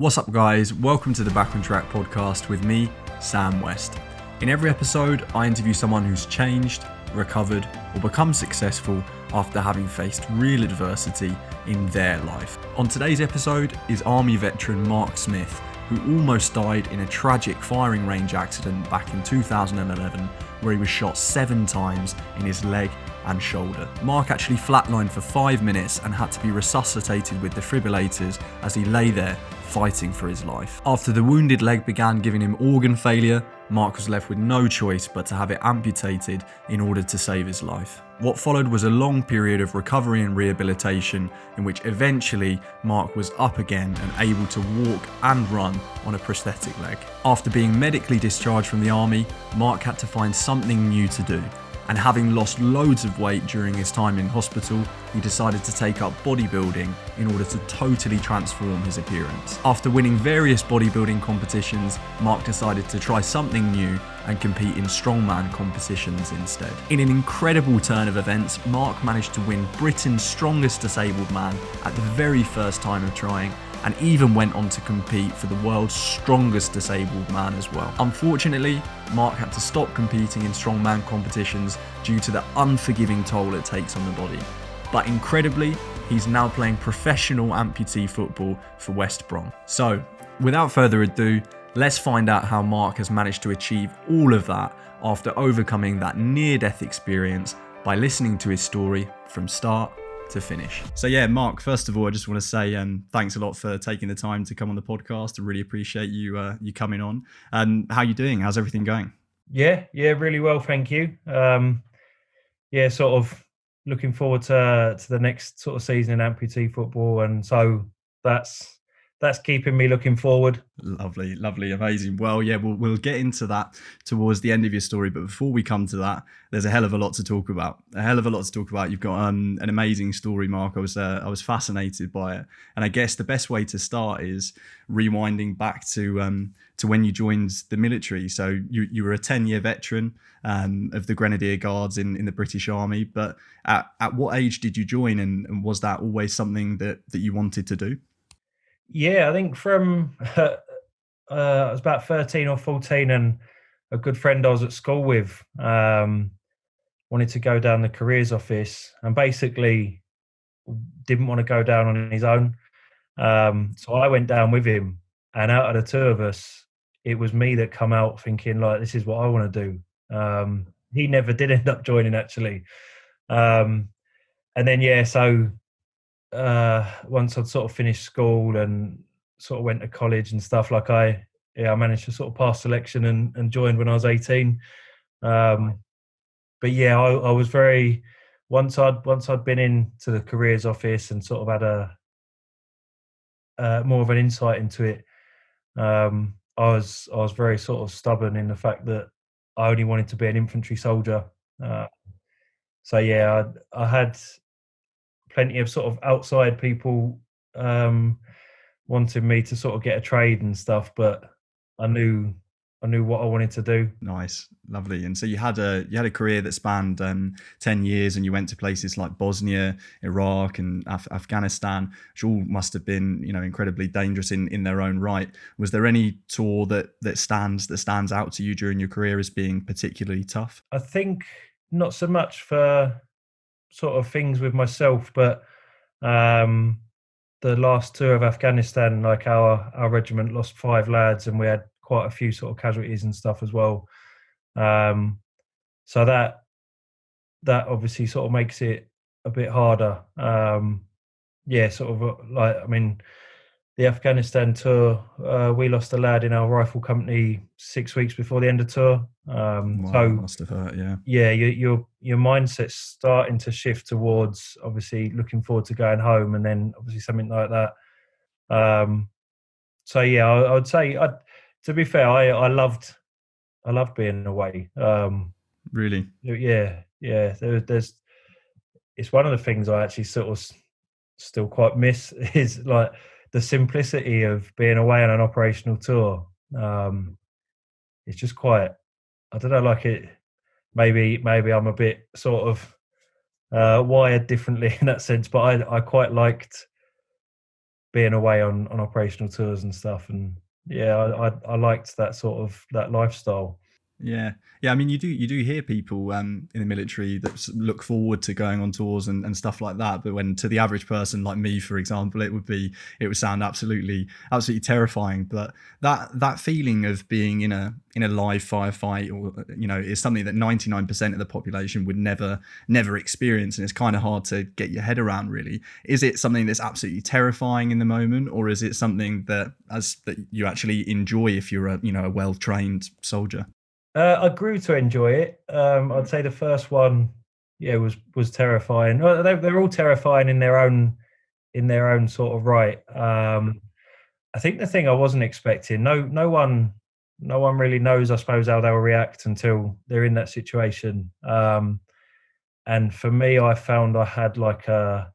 What's up, guys? Welcome to the Back on Track podcast with me, Sam West. In every episode, I interview someone who's changed, recovered, or become successful after having faced real adversity in their life. On today's episode is Army veteran Mark Smith, who almost died in a tragic firing range accident back in 2011, where he was shot 7 times in his leg and shoulder. Mark actually flatlined for 5 minutes and had to be resuscitated with defibrillators as he lay there fighting for his life. After the wounded leg began giving him organ failure, Mark was left with no choice but to have it amputated in order to save his life. What followed was a long period of recovery and rehabilitation in which eventually Mark was up again and able to walk and run on a prosthetic leg. After being medically discharged from the army, Mark had to find something new to do. And having lost loads of weight during his time in hospital, he decided to take up bodybuilding in order to totally transform his appearance. After winning various bodybuilding competitions, Mark decided to try something new and compete in strongman competitions instead. In an incredible turn of events, Mark managed to win Britain's strongest disabled man at the very first time of trying, and even went on to compete for the world's strongest disabled man as well. Unfortunately, Mark had to stop competing in strongman competitions due to the unforgiving toll it takes on the body. But incredibly, he's now playing professional amputee football for West Brom. So, without further ado, let's find out how Mark has managed to achieve all of that after overcoming that near-death experience by listening to his story from start to finish. So yeah, Mark, first of all, I just want to say thanks a lot for taking the time to come on the podcast. I really appreciate you coming on. And how you doing? How's everything going? Yeah, really well, thank you. Sort of looking forward to the next sort of season in amputee football, and so that's keeping me looking forward. Lovely, amazing. Well, yeah, we'll get into that towards the end of your story, but before we come to that, there's a hell of a lot to talk about. You've got an amazing story, Mark. I was fascinated by it, and I guess the best way to start is rewinding back to when you joined the military. So you were a 10-year veteran of the Grenadier Guards in the British Army, but at what age did you join, and was that always something that you wanted to do? Yeah, I think from I was about 13 or 14, and a good friend I was at school with wanted to go down the careers office and basically didn't want to go down on his own. So I went down with him, and out of the two of us, it was me that come out thinking, like, this is what I want to do. He never did end up joining, actually. And then, so once I'd sort of finished school and sort of went to college and stuff, I managed to sort of pass selection and joined when I was 18. But yeah, I was very, once I'd been into the careers office and sort of had a more of an insight into it, I was very sort of stubborn in the fact that I only wanted to be an infantry soldier. So yeah, I had plenty of sort of outside people wanting me to sort of get a trade and stuff, but I knew what I wanted to do. Nice, lovely. And so you had a career that spanned 10 years, and you went to places like Bosnia, Iraq, and Afghanistan, which all must have been, incredibly dangerous in their own right. Was there any tour that stands out to you during your career as being particularly tough? I think not so much for sort of things with myself, but the last tour of Afghanistan, like our regiment lost 5 lads, and we had quite a few sort of casualties and stuff as well. So that obviously sort of makes it a bit harder. The Afghanistan tour, we lost a lad in our rifle company 6 weeks before the end of tour. Wow, So must have hurt, yeah. Yeah, your mindset's starting to shift towards obviously looking forward to going home, and then obviously something like that. So yeah, I would say, to be fair, I loved being away. Really? Yeah. There's it's one of the things I actually sort of still quite miss is like the simplicity of being away on an operational tour. It's just quite, I don't know, like it. Maybe I'm a bit sort of wired differently in that sense, but I quite liked being away on operational tours and stuff. And yeah, I liked that sort of that lifestyle. Yeah, yeah. I mean, you do hear people in the military that look forward to going on tours and stuff like that. But when to the average person like me, for example, it would sound absolutely terrifying. But that feeling of being in a live firefight, or is something that 99% of the population would never experience, and it's kind of hard to get your head around. Really, is it something that's absolutely terrifying in the moment, or is it something that you actually enjoy if you're a well trained soldier? I grew to enjoy it. I'd say the first one, yeah, was terrifying. Well, they're all terrifying in their own sort of right. I think the thing I wasn't expecting, no one really knows, I suppose, how they'll react until they're in that situation. And for me, I found I had like a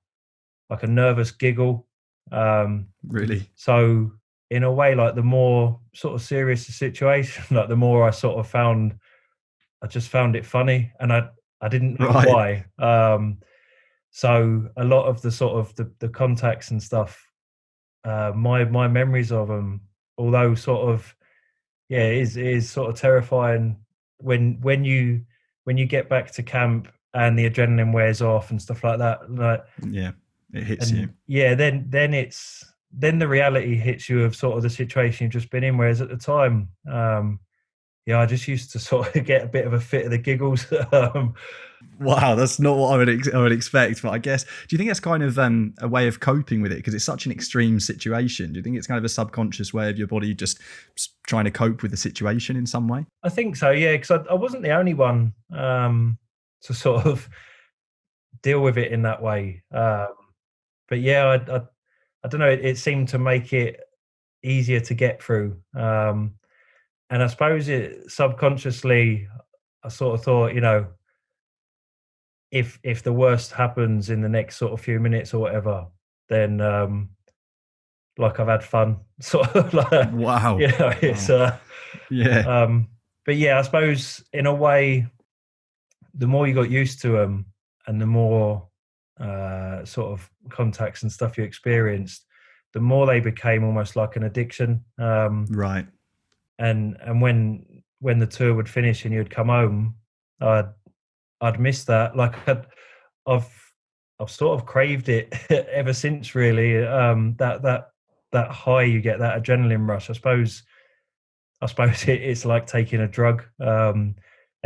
nervous giggle. Um, Really? so in a way, like the more sort of serious the situation, like the more I just found it funny, and I didn't know Right. why. So a lot of the sort of the contacts and stuff, my memories of them, although sort of yeah, it is sort of terrifying when you get back to camp and the adrenaline wears off and stuff like that. Like, Yeah. It hits you. and yeah, then the reality hits you of sort of the situation you've just been in. Whereas at the time, yeah, I just used to sort of get a bit of a fit of the giggles. Wow, that's not what I would expect. But I guess, do you think it's kind of a way of coping with it because it's such an extreme situation? Do you think it's kind of a subconscious way of your body just trying to cope with the situation in some way? I think so, yeah, because I wasn't the only one to sort of deal with it in that way. But yeah, I don't know. It seemed to make it easier to get through. And I suppose it subconsciously, I sort of thought, if the worst happens in the next sort of few minutes or whatever, then like I've had fun, sort of like, Wow. it's Wow. Yeah. but yeah, I suppose in a way, the more you got used to them, and the more sort of contacts and stuff you experienced, the more they became almost like an addiction. Right. And when the tour would finish and you'd come home, I'd miss that. Like I've I've sort of craved it ever since. Really, that high you get, that adrenaline rush. I suppose it's like taking a drug, and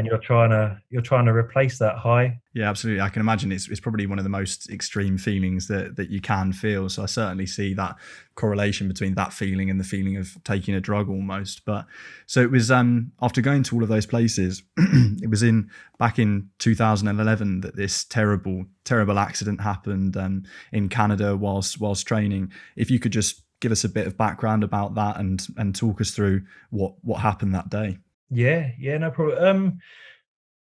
you're trying to replace that high. Yeah, absolutely. I can imagine it's probably one of the most extreme feelings that you can feel. So I certainly see that correlation between that feeling and the feeling of taking a drug almost. But so it was after going to all of those places, it was in back in 2011 that this terrible accident happened in Canada whilst training. If you could just give us a bit of background about that and talk us through what happened that day. Yeah, no problem.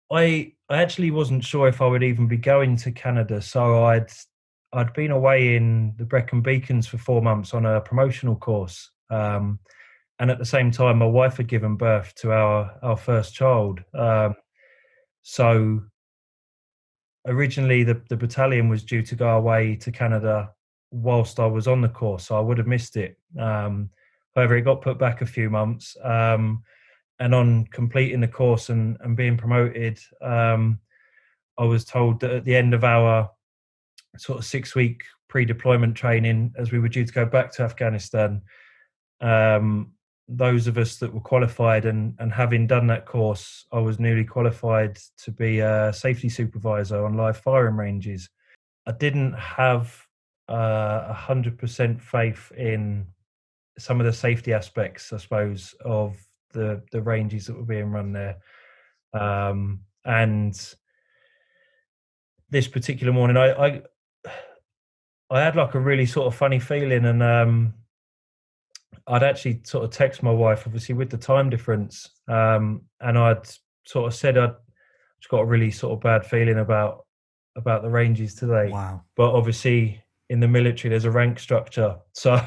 I actually wasn't sure if I would even be going to Canada, so I'd been away in the Brecon Beacons for 4 months on a promotional course, and at the same time, my wife had given birth to our first child. So originally, the battalion was due to go away to Canada whilst I was on the course, so I would have missed it. However, it got put back a few months. And on completing the course and being promoted, I was told that at the end of our sort of 6-week pre-deployment training, as we were due to go back to Afghanistan, those of us that were qualified and having done that course, I was newly qualified to be a safety supervisor on live firing ranges. I didn't have 100% faith in some of the safety aspects, I suppose, of the ranges that were being run there. And this particular morning, I had like a really sort of funny feeling, and I'd actually sort of text my wife, obviously with the time difference, and I'd sort of said I'd just got a really sort of bad feeling about the ranges today. Wow. But obviously, in the military, there's a rank structure, so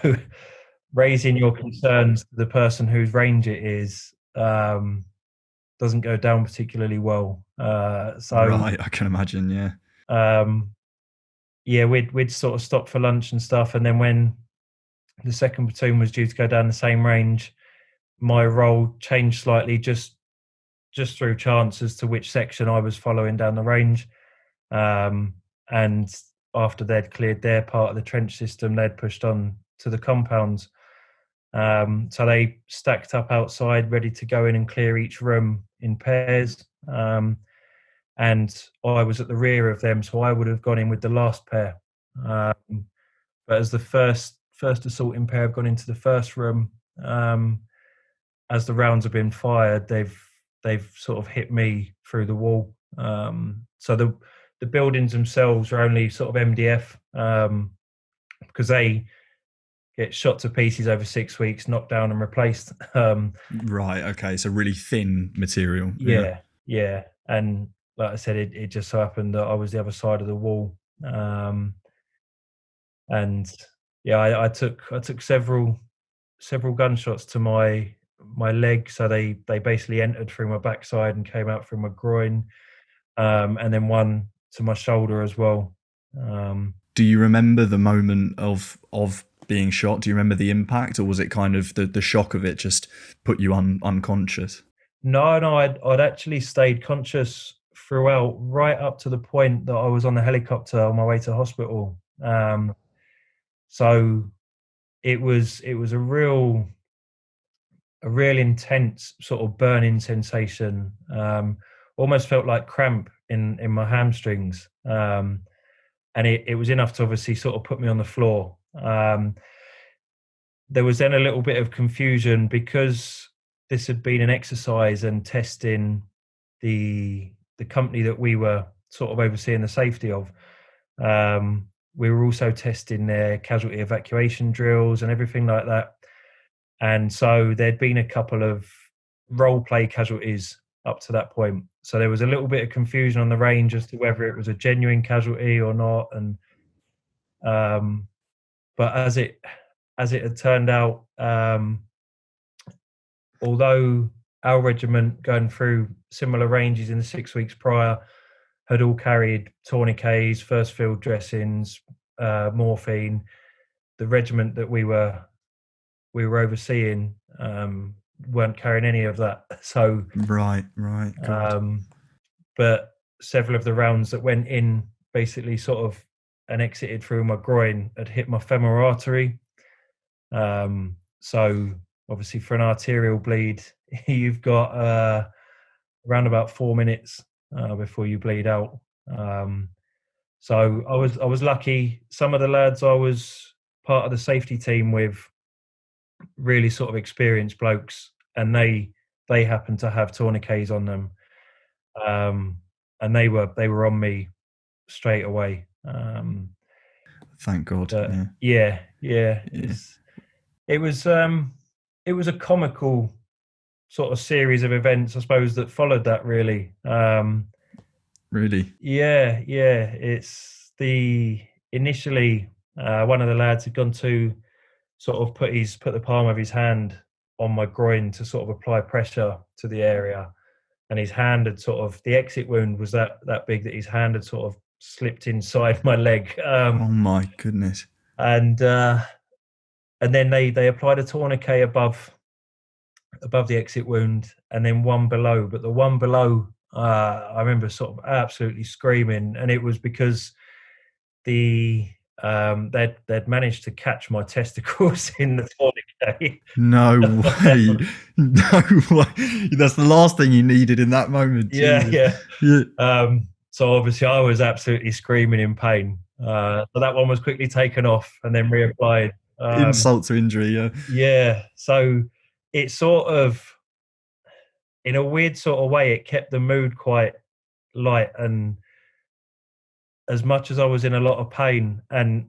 raising your concerns to the person whose range it is doesn't go down particularly well. Right. I can imagine. Yeah. Um, yeah, we'd sort of stopped for lunch and stuff, and then when the second platoon was due to go down the same range. My role changed slightly just through chance as to which section I was following down the range. And after they'd cleared their part of the trench system, they'd pushed on to the compounds. So they stacked up outside, ready to go in and clear each room in pairs. And I was at the rear of them, so I would have gone in with the last pair. But as the first assaulting pair have gone into the first room, as the rounds have been fired, they've sort of hit me through the wall. So the buildings themselves are only sort of MDF, because they get shot to pieces over 6 weeks, knocked down and replaced. Right. Okay. So really thin material. Yeah. And like I said, it just so happened that I was the other side of the wall. And yeah, I took several gunshots to my leg. So they basically entered through my backside and came out through my groin. And then one to my shoulder as well. Do you remember the moment of being shot? Do you remember the impact, or was it kind of the shock of it just put you unconscious? No, I'd actually stayed conscious throughout, right up to the point that I was on the helicopter on my way to hospital. So it was a real intense sort of burning sensation. Almost felt like cramp in my hamstrings. And it was enough to obviously sort of put me on the floor. There was then a little bit of confusion because this had been an exercise and testing the company that we were sort of overseeing the safety of. We were also testing their casualty evacuation drills and everything like that. And so there'd been a couple of role play casualties up to that point. So there was a little bit of confusion on the range as to whether it was a genuine casualty or not. And but as it had turned out, although our regiment, going through similar ranges in the 6 weeks prior, had all carried tourniquets, first field dressings, morphine, the regiment that we were overseeing weren't carrying any of that. So right. But several of the rounds that went in basically sort of and exited through my groin had hit my femoral artery. So obviously for an arterial bleed, you've got around about 4 minutes before you bleed out. So I was lucky. Some of the lads I was part of the safety team with, really sort of experienced blokes, and they happened to have tourniquets on them. And they were on me straight away. Thank God. Yeah. It was a comical sort of series of events, I suppose, that followed that. Really. Really. Yeah. It's initially one of the lads had gone to sort of put the palm of his hand on my groin to sort of apply pressure to the area. And his hand had sort of, the exit wound was that big that his hand had sort of slipped inside my leg. Oh my goodness. And then they applied a tourniquet above the exit wound, and then one below. But the one below, I remember sort of absolutely screaming, and it was because they'd managed to catch my testicles in the tourniquet. No way. No way. That's the last thing you needed in that moment. Yeah. So obviously I was absolutely screaming in pain. So that one was quickly taken off and then reapplied. Insult to injury, Yeah. So it sort of, in a weird sort of way, it kept the mood quite light. And as much as I was in a lot of pain, and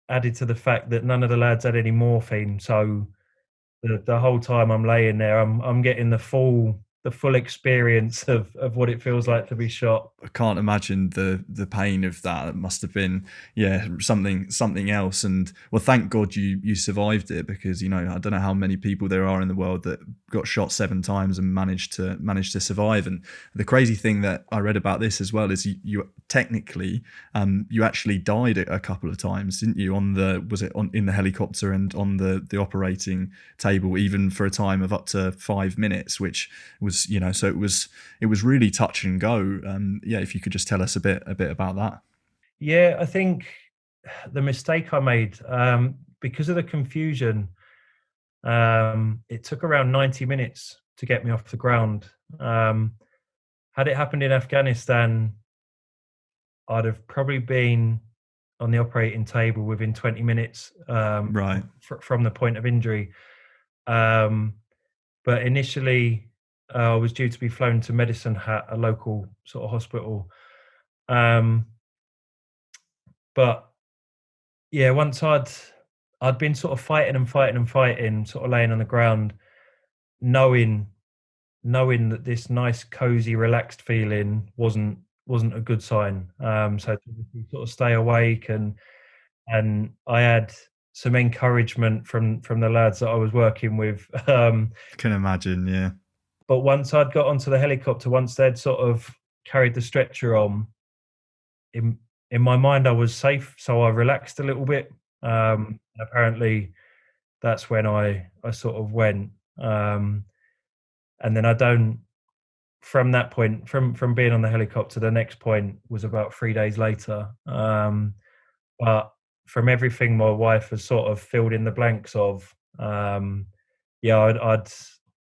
added to the fact that none of the lads had any morphine, so the whole time I'm laying there, I'm getting the full the full experience of what it feels like to be shot. I can't imagine the pain of that. It must have been, yeah, something else. And well, thank God you survived it, because I don't know how many people there are in the world that got shot 7 times and managed to survive. And the crazy thing that I read about this as well is you technically you actually died a couple of times, didn't you? In the helicopter and on the operating table, even for a time of up to 5 minutes, which was so it was really touch and go. Yeah, if you could just tell us a bit about that. Yeah, I think the mistake I made, because of the confusion, it took around 90 minutes to get me off the ground. Had it happened in Afghanistan, I'd have probably been on the operating table within 20 minutes, Right. from the point of injury. But initially, I was due to be flown to Medicine Hat, a local sort of hospital. But yeah, once I'd been sort of fighting and fighting and fighting, sort of laying on the ground, knowing that this nice, cozy, relaxed feeling wasn't a good sign. So to sort of stay awake, and I had some encouragement from the lads that I was working with. Can imagine, yeah. But once I'd got onto the helicopter, once they'd sort of carried the stretcher on, in my mind I was safe, so I relaxed a little bit. Apparently, that's when I sort of went, and then I don't. From that point, from being on the helicopter, the next point was about 3 days later. But from everything my wife has sort of filled in the blanks of, yeah,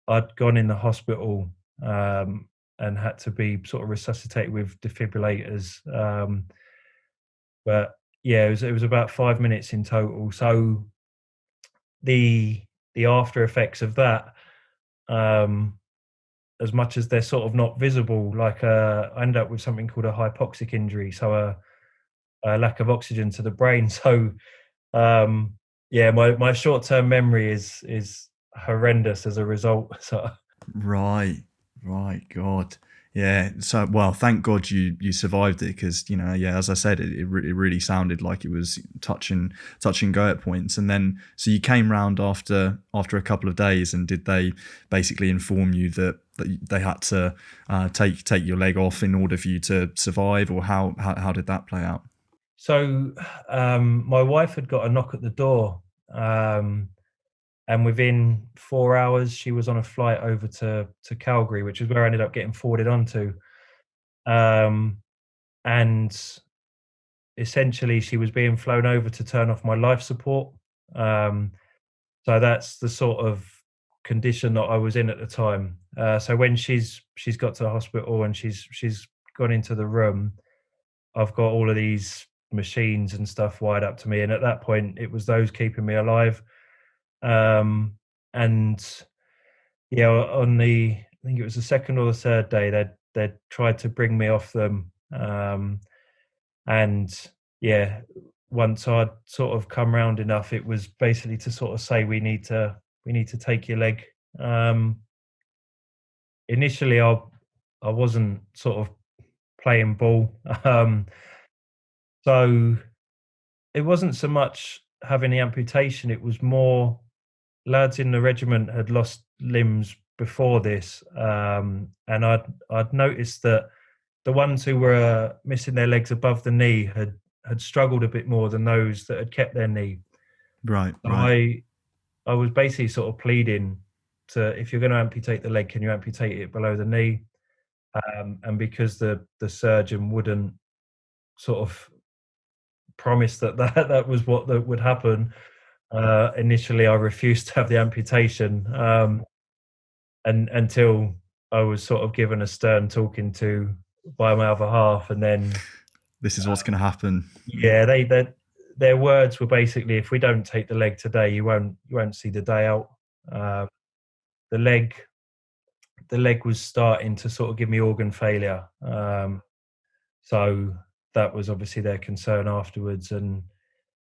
I'd gone in the hospital, and had to be sort of resuscitated with defibrillators. But yeah, it was about 5 minutes in total. So the after effects of that, as much as they're sort of not visible, like I ended up with something called a hypoxic injury, so a lack of oxygen to the brain. So yeah, my short term memory is horrendous as a result. So Right, God, yeah. So, well, thank God you survived it, because yeah, as I said, it really sounded like it was touch and go at points. And then, so you came round after a couple of days, and did they basically inform you that they had to take your leg off in order for you to survive, or how did that play out? So my wife had got a knock at the door, and within 4 hours, she was on a flight over to Calgary, which is where I ended up getting forwarded onto. And essentially, she was being flown over to turn off my life support. Um, so that's the sort of condition that I was in at the time. So when she's got to the hospital and she's gone into the room, I've got all of these machines and stuff wired up to me, and at that point, it was those keeping me alive. And yeah, I think it was the second or the third day, they'd tried to bring me off them. And yeah, once I'd sort of come round enough, it was basically to sort of say, we need to take your leg. Initially, I wasn't sort of playing ball. So it wasn't so much having the amputation, it was more lads in the regiment had lost limbs before this, and I'd noticed that the ones who were missing their legs above the knee had struggled a bit more than those that had kept their knee. Right, So I was basically sort of pleading to, if you're going to amputate the leg, can you amputate it below the knee? And because the surgeon wouldn't sort of promise that was what would happen, initially I refused to have the amputation, and until I was sort of given a stern talking to by my other half, and then this is what's going to happen. yeah, their words were basically, if we don't take the leg today, you won't see the day out. The leg was starting to sort of give me organ failure, so that was obviously their concern afterwards. And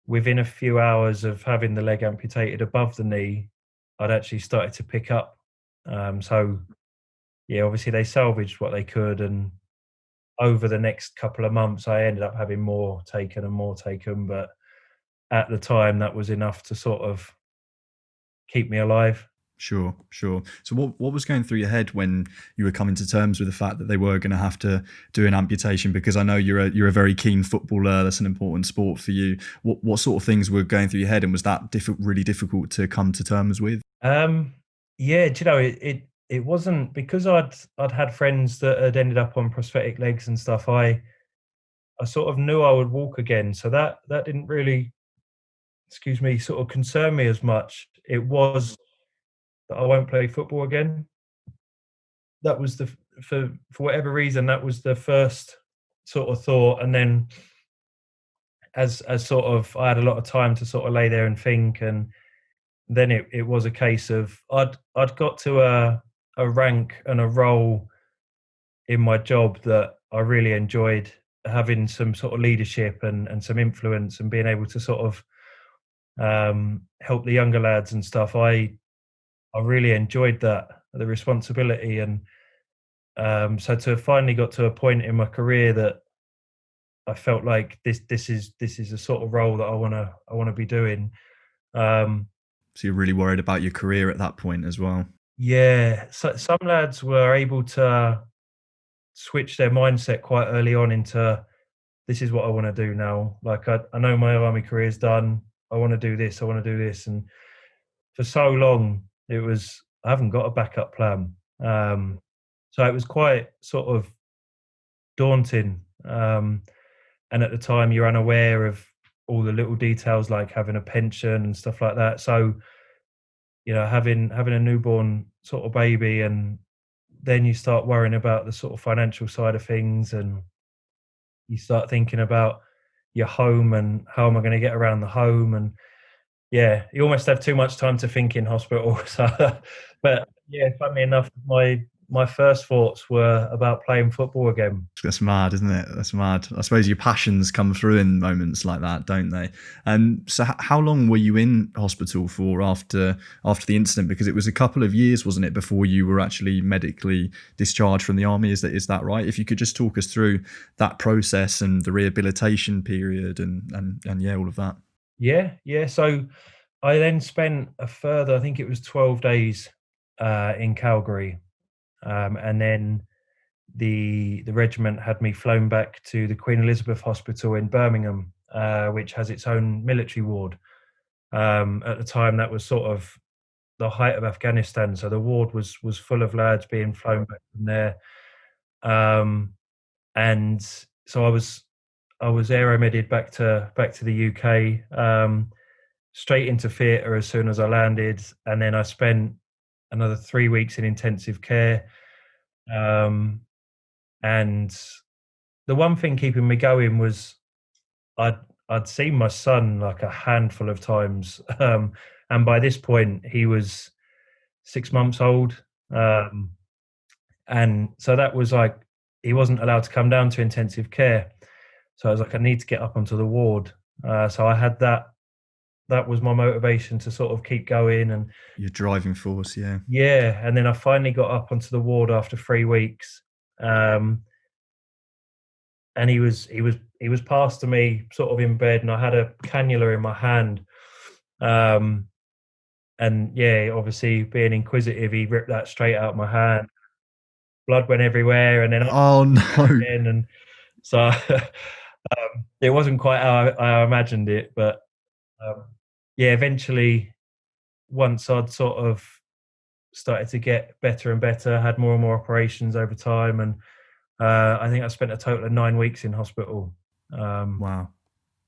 within a few hours of having the leg amputated above the knee, I'd actually started to pick up. So yeah, obviously they salvaged what they could, and over the next couple of months, I ended up having more taken and more taken, but at the time, that was enough to sort of keep me alive. Sure, sure. So what was going through your head when you were coming to terms with the fact that they were going to have to do an amputation? Because I know you're a very keen footballer. That's an important sport for you. What sort of things were going through your head, and was that really difficult to come to terms with? Um, yeah, do you know, it wasn't because I'd had friends that had ended up on prosthetic legs and stuff. I sort of knew I would walk again, so that didn't really, excuse me, sort of concern me as much. It was that I won't play football again. That was for whatever reason, that was the first sort of thought, and then as sort of I had a lot of time to sort of lay there and think, and then it was a case of I'd got to a rank and a role in my job that I really enjoyed, having some sort of leadership and some influence and being able to sort of help the younger lads and stuff. I really enjoyed that, the responsibility, and so to have finally got to a point in my career that I felt like this is a sort of role that I wanna be doing. Um, So you're really worried about your career at that point as well. yeah, so some lads were able to switch their mindset quite early on into, "This is what I wanna do now." Like, I know my army career is done. I wanna do this, I wanna do this, and for so long, it was, "I haven't got a backup plan." So it was quite sort of daunting, and at the time, you're unaware of all the little details like having a pension and stuff like that. So, having a newborn sort of baby, and then you start worrying about the sort of financial side of things, and you start thinking about your home and how am I gonna get around the home, and yeah, you almost have too much time to think in hospital. So, but yeah, funnily enough, my first thoughts were about playing football again. That's mad, isn't it? That's mad. I suppose your passions come through in moments like that, don't they? So how long were you in hospital for after the incident? Because it was a couple of years, wasn't it, before you were actually medically discharged from the army? Is that right? If you could just talk us through that process and the rehabilitation period and yeah, all of that. Yeah, yeah. So I then spent a further, I think it was 12 days in Calgary, and then the regiment had me flown back to the Queen Elizabeth Hospital in Birmingham, which has its own military ward. At the time, that was sort of the height of Afghanistan, so the ward was full of lads being flown back from there. Um, and so I was aeromedded back to the UK, straight into theatre as soon as I landed, and then I spent another 3 weeks in intensive care. Um, and the one thing keeping me going was I'd I'd seen my son like a handful of times, and by this point he was 6 months old, um, and so that was like he wasn't allowed to come down to intensive care. So I was like, I need to get up onto the ward. So I had that. That was my motivation to sort of keep going, and Your driving force, yeah. yeah, and then I finally got up onto the ward after 3 weeks, um, and he was passed to me sort of in bed, and I had a cannula in my hand, um, and yeah, obviously being inquisitive, he ripped that straight out of my hand. Blood went everywhere, and then I Oh no. again, and so it wasn't quite how I imagined it, but um, yeah, eventually, once I'd sort of started to get better and better, had more and more operations over time, and I think I spent a total of 9 weeks in hospital. Um, Wow.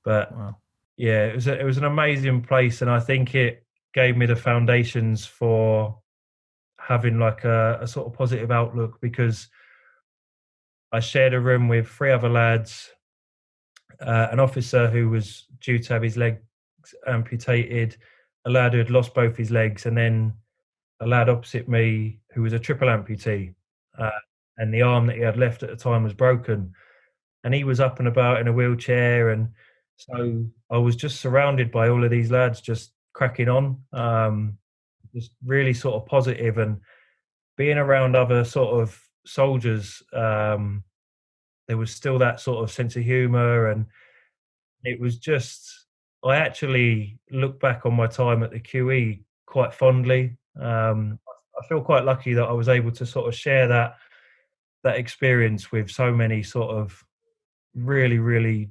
but Wow. yeah, it was an amazing place, and I think it gave me the foundations for having like a sort of positive outlook, because I shared a room with three other lads, an officer who was due to have his legs amputated, a lad who had lost both his legs, and then a lad opposite me who was a triple amputee, uh, and the arm that he had left at the time was broken, and he was up and about in a wheelchair, and so I was just surrounded by all of these lads just cracking on, just really sort of positive, and being around other sort of soldiers, there was still that sort of sense of humor, and it was just I actually look back on my time at the QE quite fondly. I feel quite lucky that I was able to sort of share that experience with so many sort of really, really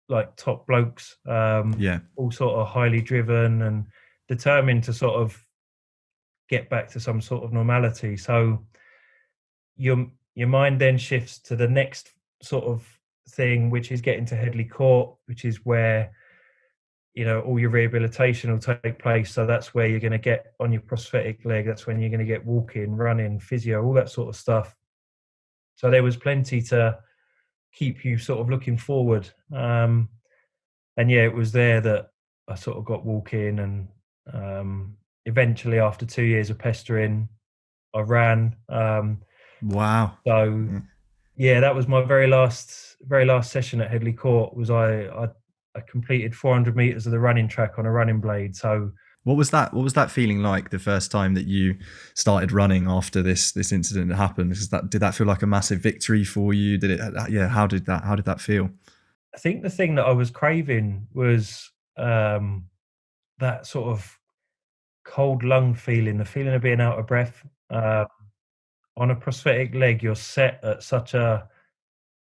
like top blokes, Yeah. all sort of highly driven and determined to sort of get back to some sort of normality. So your mind then shifts to the next sort of thing, which is getting to Headley Court, which is where all your rehabilitation will take place. So that's where you're going to get on your prosthetic leg. That's when you're going to get walking, running, physio, all that sort of stuff. So there was plenty to keep you sort of looking forward. And yeah, it was there that I sort of got walking, and eventually, after 2 years of pestering, I ran. Wow. So Yeah. yeah, that was my very last session at Headley Court. Was I completed 400 meters of the running track on a running blade. So What was that? What was that feeling like the first time that you started running after this incident happened? Did that feel like a massive victory for you? Did it? Yeah. How did that feel? I think the thing that I was craving was that sort of cold lung feeling, the feeling of being out of breath. On a prosthetic leg, you're set at such a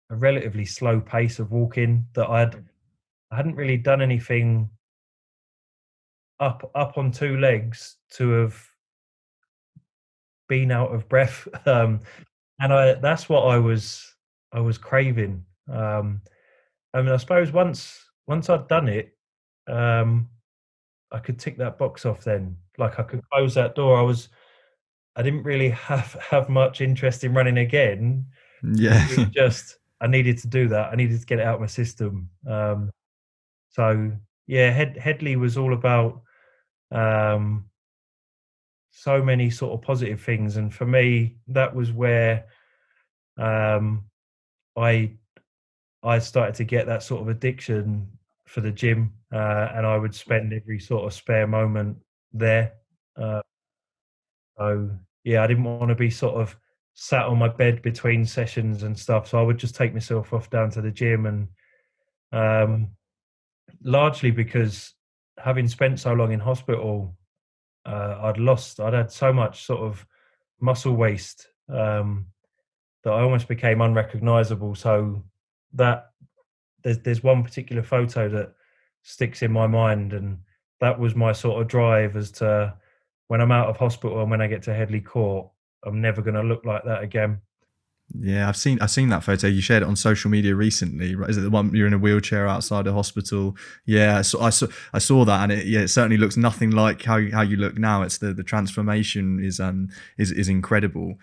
relatively slow pace of walking that I hadn't really done anything up on two legs to have been out of breath. And that's what I was craving. I mean, I suppose once I'd done it, um, I could tick that box off then. Like, I could close that door. I didn't really have much interest in running again. Yeah. It was just I needed to do that. I needed to get it out of my system. So yeah, Headley was all about um, so many sort of positive things, and for me, that was where um, I I started to get that sort of addiction for the gym, and I would spend every sort of spare moment there. Uh, so yeah, I didn't want to be sort of sat on my bed between sessions and stuff. So I would just take myself off down to the gym, and um, largely because having spent so long in hospital, I'd had so much sort of muscle waste that I almost became unrecognizable. So that there's one particular photo that sticks in my mind, and that was my sort of drive as to when I'm out of hospital and when I get to Headley Court, I'm never going to look like that again. Yeah, I've seen that photo. You shared it on social media recently, right? Is it the one you're in a wheelchair outside a hospital? Yeah, I saw that, and it certainly looks nothing like how you look now. It's the transformation is incredible.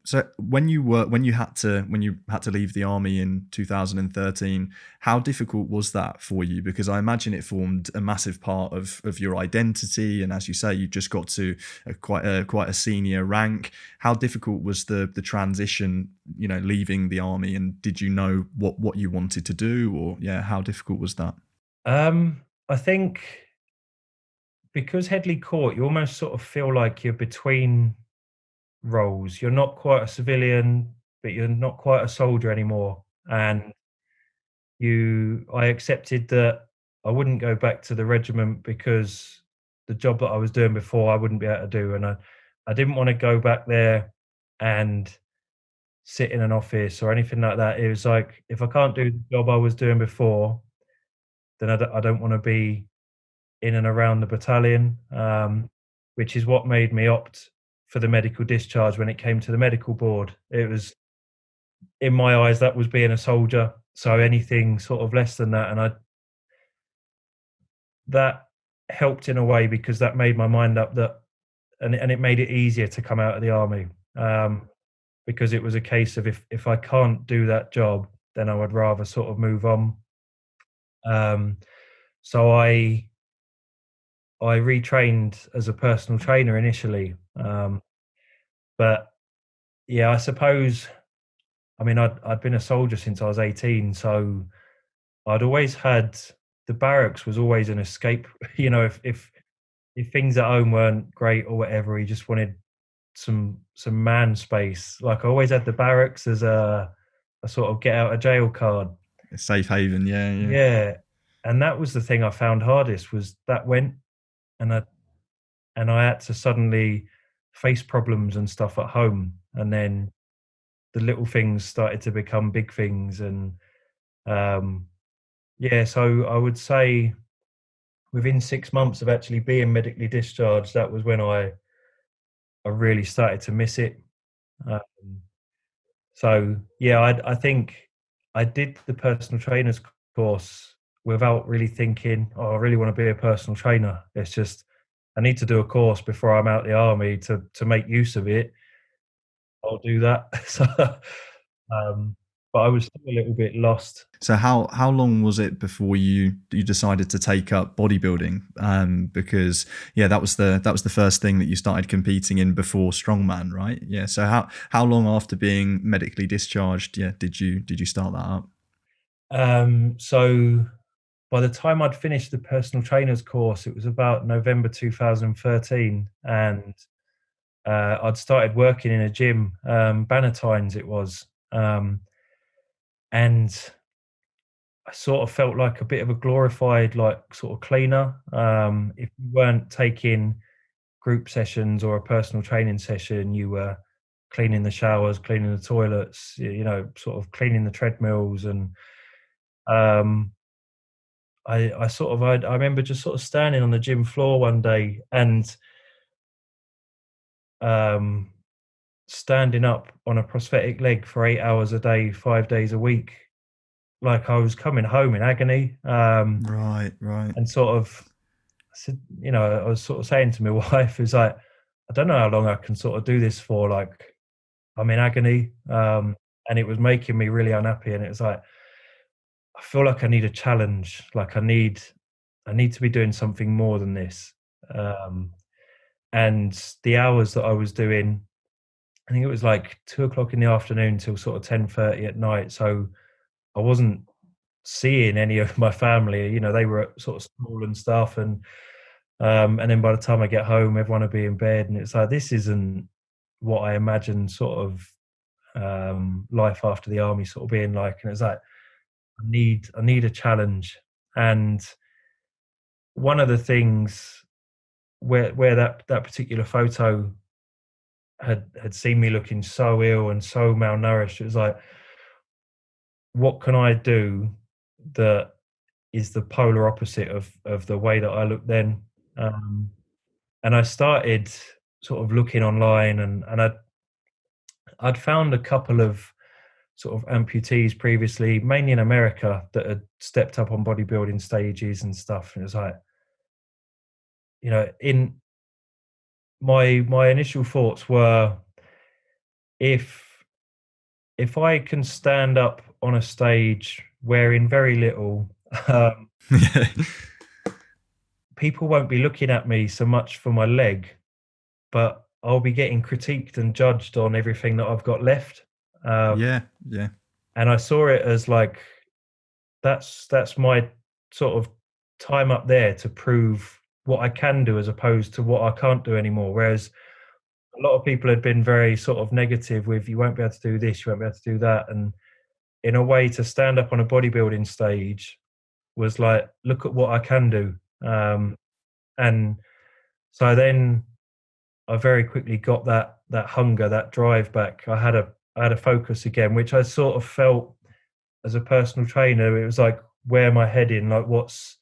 So when you had to leave the army in 2013, how difficult was that for you? Because I imagine it formed a massive part of your identity, and as you say, you just got to quite a senior rank. How difficult was the transition, leaving the army, and did you know what you wanted to do, or yeah, how difficult was that? I think because Headley Court, you almost sort of feel like you're between roles. You're not quite a civilian, but you're not quite a soldier anymore. And I accepted that I wouldn't go back to the regiment because the job that I was doing before I wouldn't be able to do, and I didn't want to go back there and sit in an office or anything like that. It was like, if I can't do the job I was doing before, then I don't want to be in and around the battalion, which is what made me opt for the medical discharge when it came to the medical board. It was, in my eyes, that was being a soldier. So anything sort of less than that, and that helped in a way because that made my mind up that, and it made it easier to come out of the army, because it was a case of if I can't do that job, then I would rather sort of move on. Um, so I retrained as a personal trainer initially, but yeah, I suppose, I mean, I'd been a soldier since I was 18, so I'd always had the barracks was always an escape. If things at home weren't great or whatever, he just wanted some man space. Like I always had the barracks as a sort of get out of jail card. A safe haven, yeah, yeah. Yeah, and that was the thing I found hardest was that went and I had to suddenly face problems and stuff at home, and then the little things started to become big things, and um, yeah. So I would say within 6 months of actually being medically discharged, that was when I really started to miss it. Um, so yeah, I think I did the personal trainers course without really thinking, oh, I really want to be a personal trainer. It's just I need to do a course before I'm out the army to make use of it. I'll do that. So, um, but I was still a little bit lost. So how long was it before you decided to take up bodybuilding? Because yeah, that was the first thing that you started competing in before strongman, right? Yeah. So how long after being medically discharged, yeah, did you start that up? So by the time I'd finished the personal trainers course, it was about November 2013, and I'd started working in a gym, Bannatynes it was, and I sort of felt like a bit of a glorified, like, sort of cleaner. If you weren't taking group sessions or a personal training session, you were cleaning the showers, cleaning the toilets, sort of cleaning the treadmills, and um, I remember just sort of standing on the gym floor one day and um, standing up on a prosthetic leg for 8 hours a day, 5 days a week, like I was coming home in agony. Right, right. And sort of, I said, I was sort of saying to my wife, "Is like, I don't know how long I can sort of do this for. Like, I'm in agony." And it was making me really unhappy. And it was like, I feel like I need a challenge. Like I need to be doing something more than this. Um, and the hours that I was doing, I think it was like 2 o'clock in the afternoon till sort of 10:30 at night. So I wasn't seeing any of my family. They were at sort of school and stuff, and then by the time I get home, everyone would be in bed, and it's like this isn't what I imagined sort of life after the army sort of being like. And it's like I need a challenge. And one of the things where that particular photo had seen me looking so ill and so malnourished, it was like, what can I do that is the polar opposite of the way that I look then? Um, and I started sort of looking online, and I'd found a couple of sort of amputees previously, mainly in America, that had stepped up on bodybuilding stages and stuff. And it was like, in my initial thoughts were, if I can stand up on a stage wearing very little, um, Yeah. people won't be looking at me so much for my leg, but I'll be getting critiqued and judged on everything that I've got left. Um, Yeah, yeah. and I saw it as like, that's my sort of time up there to prove what I can do as opposed to what I can't do anymore. Whereas a lot of people had been very sort of negative with, you won't be able to do this, you won't be able to do that. And in a way, to stand up on a bodybuilding stage was like, look at what I can do. And so then I very quickly got that hunger, that drive back. I had a focus again, which I sort of felt as a personal trainer. It was like, where am I heading? Like, what's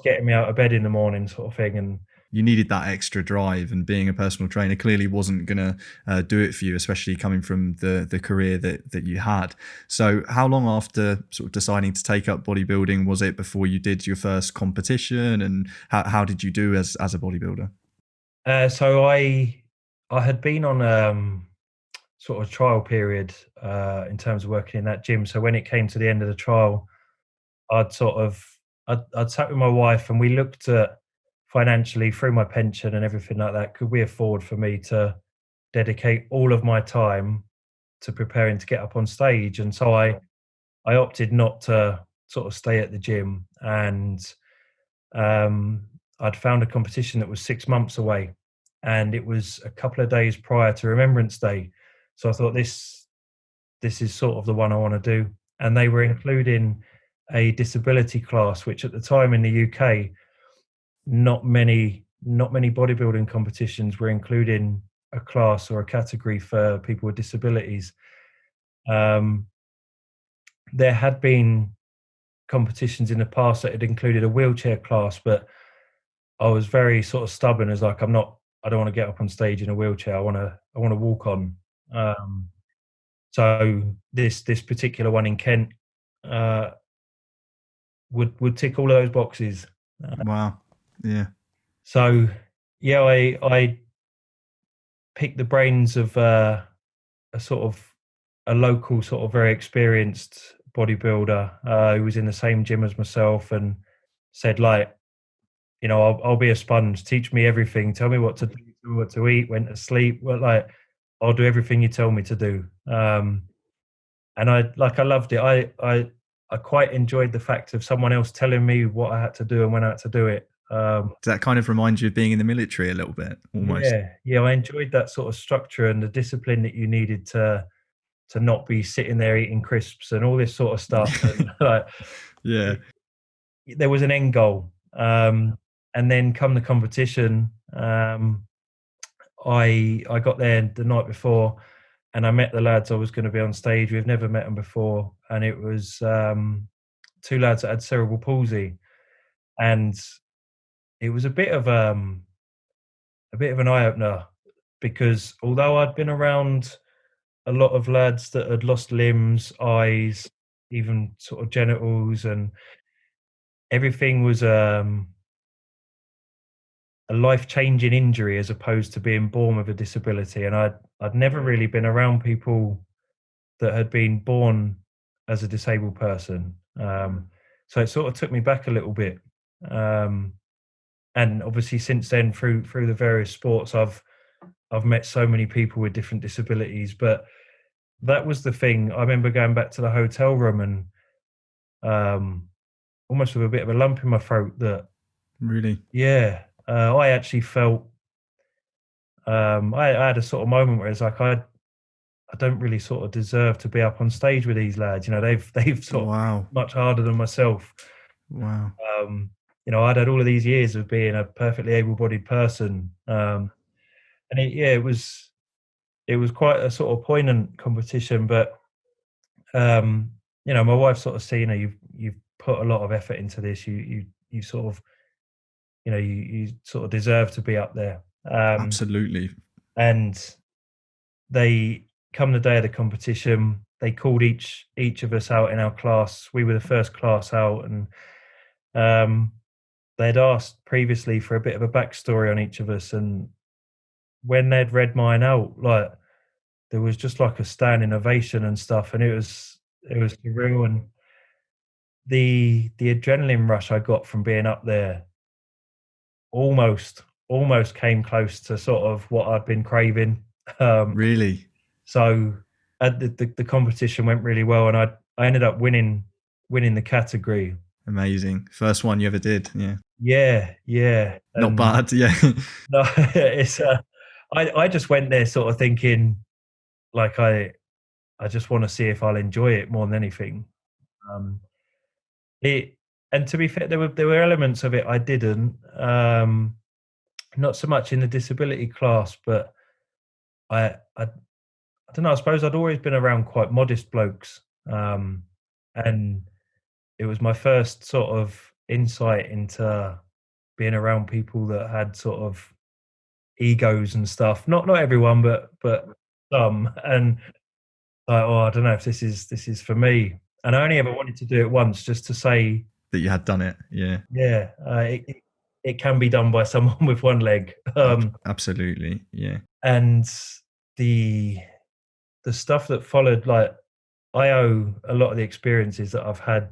getting me out of bed in the morning, sort of thing. And You needed that extra drive, and being a personal trainer clearly wasn't going to do it for you, especially coming from the career that you had. So how long after sort of deciding to take up bodybuilding was it before you did your first competition, and how did you do as a bodybuilder? so I had been on sort of trial period in terms of working in that gym. So when it came to the end of the trial, I'd sort of I'd sat with my wife, and we looked at financially through my pension and everything like that, could we afford for me to dedicate all of my time to preparing to get up on stage? And so I opted not to sort of stay at the gym, and um, I'd found a competition that was 6 months away, and it was a couple of days prior to Remembrance Day. So I thought this is sort of the one I want to do. And they were including a disability class, which at the time in the UK, not many bodybuilding competitions were including a class or a category for people with disabilities. There had been competitions in the past that had included a wheelchair class, but I was very sort of stubborn as like, I don't want to get up on stage in a wheelchair. I want to walk on. So this particular one in Kent would tick all of those boxes. Wow. Yeah. So yeah, I picked the brains of a local sort of very experienced bodybuilder who was in the same gym as myself, and said, like, you know, I'll be a sponge. Teach me everything. Tell me what to do, what to eat, when to sleep. Well, like, I'll do everything you tell me to do. And I loved it. I quite enjoyed the fact of someone else telling me what I had to do and when I had to do it. Does that kind of remind you of being in the military a little bit, almost? Yeah. I enjoyed that sort of structure and the discipline that you needed to not be sitting there eating crisps and all this sort of stuff. And, like, Yeah. there was an end goal. And then come the competition, I got there the night before, and I met the lads I was going to be on stage with. Never met them before, and it was two lads that had cerebral palsy, and it was a bit of an eye opener, because although I'd been around a lot of lads that had lost limbs, eyes, even sort of genitals, and everything was a life-changing injury as opposed to being born with a disability. And I'd never really been around people that had been born as a disabled person. So it sort of took me back a little bit. And obviously since then, through the various sports, I've met so many people with different disabilities. But that was the thing. I remember going back to the hotel room and almost with a bit of a lump in my throat that... Really? Yeah. I actually felt I had a sort of moment where it's like, I don't really sort of deserve to be up on stage with these lads. You know, they've sort of much harder than myself. Wow. You know, I'd had all of these years of being a perfectly able-bodied person, and it was quite a sort of poignant competition. But you know, my wife sort of seen, you've put a lot of effort into this. You sort of, you know, you sort of deserve to be up there. Absolutely. And they come the day of the competition, they called each of us out in our class. We were the first class out, and they'd asked previously for a bit of a backstory on each of us. And when they'd read mine out, like, there was just like a standing ovation and stuff, and it was surreal. And the adrenaline rush I got from being up there almost came close to sort of what I'd been craving. Really? So the competition went really well, and I ended up winning the category. Amazing. First one you ever did. Yeah. Not bad. Yeah. No, it's I just went there sort of thinking, like, I just want to see if I'll enjoy it more than anything. And to be fair, there were elements of it I didn't. Not so much in the disability class, but I don't know. I suppose I'd always been around quite modest blokes, and it was my first sort of insight into being around people that had sort of egos and stuff. Not everyone, but some. And like, oh, I don't know if this is for me. And I only ever wanted to do it once, just to say that you had done it. Yeah. It can be done by someone with one leg. Absolutely. Yeah. And the stuff that followed, like, I owe a lot of the experiences that I've had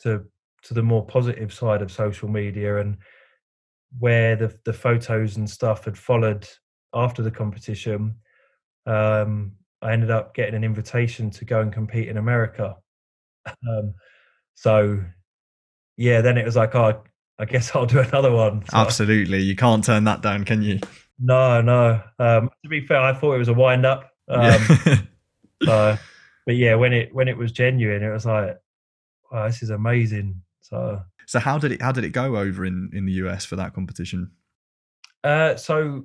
to the more positive side of social media, and where the photos and stuff had followed after the competition. I ended up getting an invitation to go and compete in America. So yeah, then it was like, oh, I guess I'll do another one. So, absolutely. You can't turn that down, can you? No. To be fair, I thought it was a wind up. Yeah. So, but yeah, when it was genuine, it was like, wow, this is amazing. So, So how did it go over in the US for that competition? so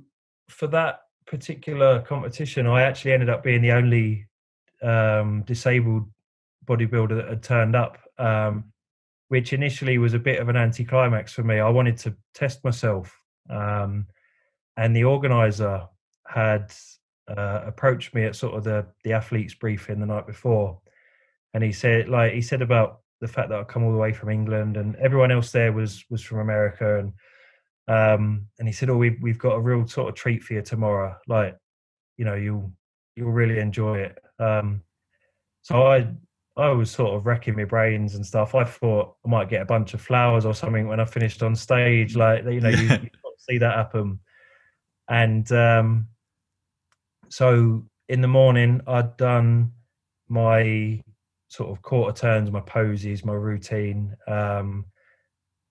for that particular competition, I actually ended up being the only disabled bodybuilder that had turned up, which initially was a bit of an anticlimax for me. I wanted to test myself, um, and the organizer had approached me at sort of the athletes briefing the night before, and he said about the fact that I'd come all the way from England, and everyone else there was from America, and he said, "Oh, we've got a real sort of treat for you tomorrow. Like, you know, you'll really enjoy it." So I was sort of racking my brains and stuff. I thought I might get a bunch of flowers or something when I finished on stage. Like, you know, Yeah. you can't see that happen. And so in the morning, I'd done my sort of quarter turns, my poses, my routine,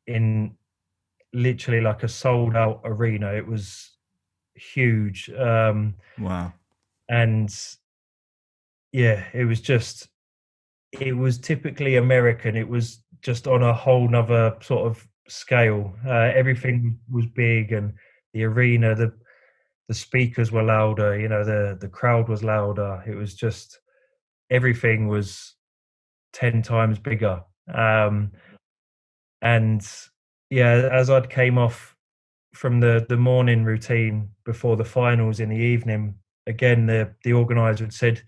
in literally like a sold out arena. It was huge. Wow. And yeah, it was typically American. It was just on a whole nother sort of scale. Everything was big, and the arena, the speakers were louder. You know, the crowd was louder. It was just everything was 10 times bigger. And yeah, as I'd came off from the morning routine before the finals in the evening, again the organizer had said,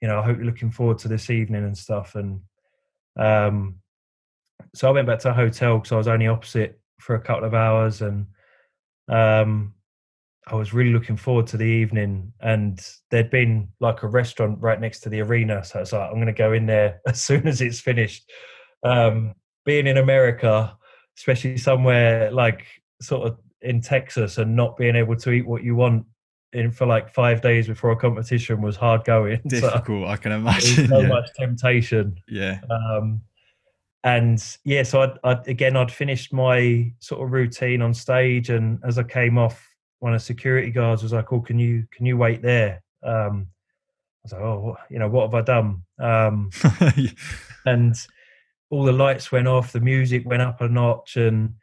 you know, I hope you're looking forward to this evening and stuff. And um, so I went back to a hotel because I was only opposite for a couple of hours, and um, I was really looking forward to the evening. And there'd been like a restaurant right next to the arena, so it's like I'm going to go in there as soon as it's finished. Um, Being in America, especially somewhere like sort of in Texas, and not being able to eat what you want in for like 5 days before a competition was hard going. So Difficult, I can there was imagine. so Yeah. much temptation. Yeah. Um, and yeah, so I'd finished my sort of routine on stage, and as I came off, one of the security guards was like, "Oh, can you wait there?" I was like, "Oh, you know, what have I done?" And all the lights went off, the music went up a notch, and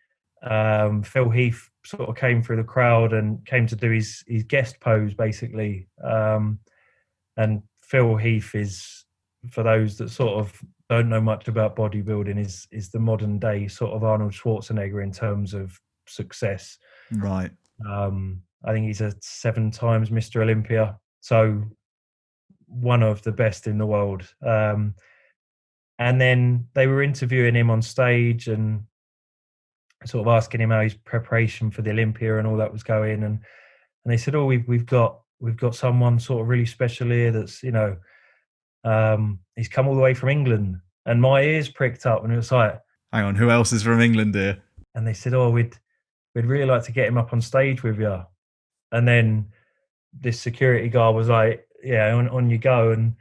Phil Heath sort of came through the crowd and came to do his guest pose basically. And Phil Heath is, for those that sort of don't know much about bodybuilding, is the modern day sort of Arnold Schwarzenegger in terms of success. Right. I think he's a 7 times Mr. Olympia, so one of the best in the world. And then they were interviewing him on stage and sort of asking him how his preparation for the Olympia and all that was going, and they said, "Oh, we've got someone sort of really special here that's, you know, he's come all the way from England." And my ears pricked up, and it was like, Hang on, who else is from England here? and they said, "Oh, we'd really like to get him up on stage with you." And then this security guard was like, "Yeah, on you go." And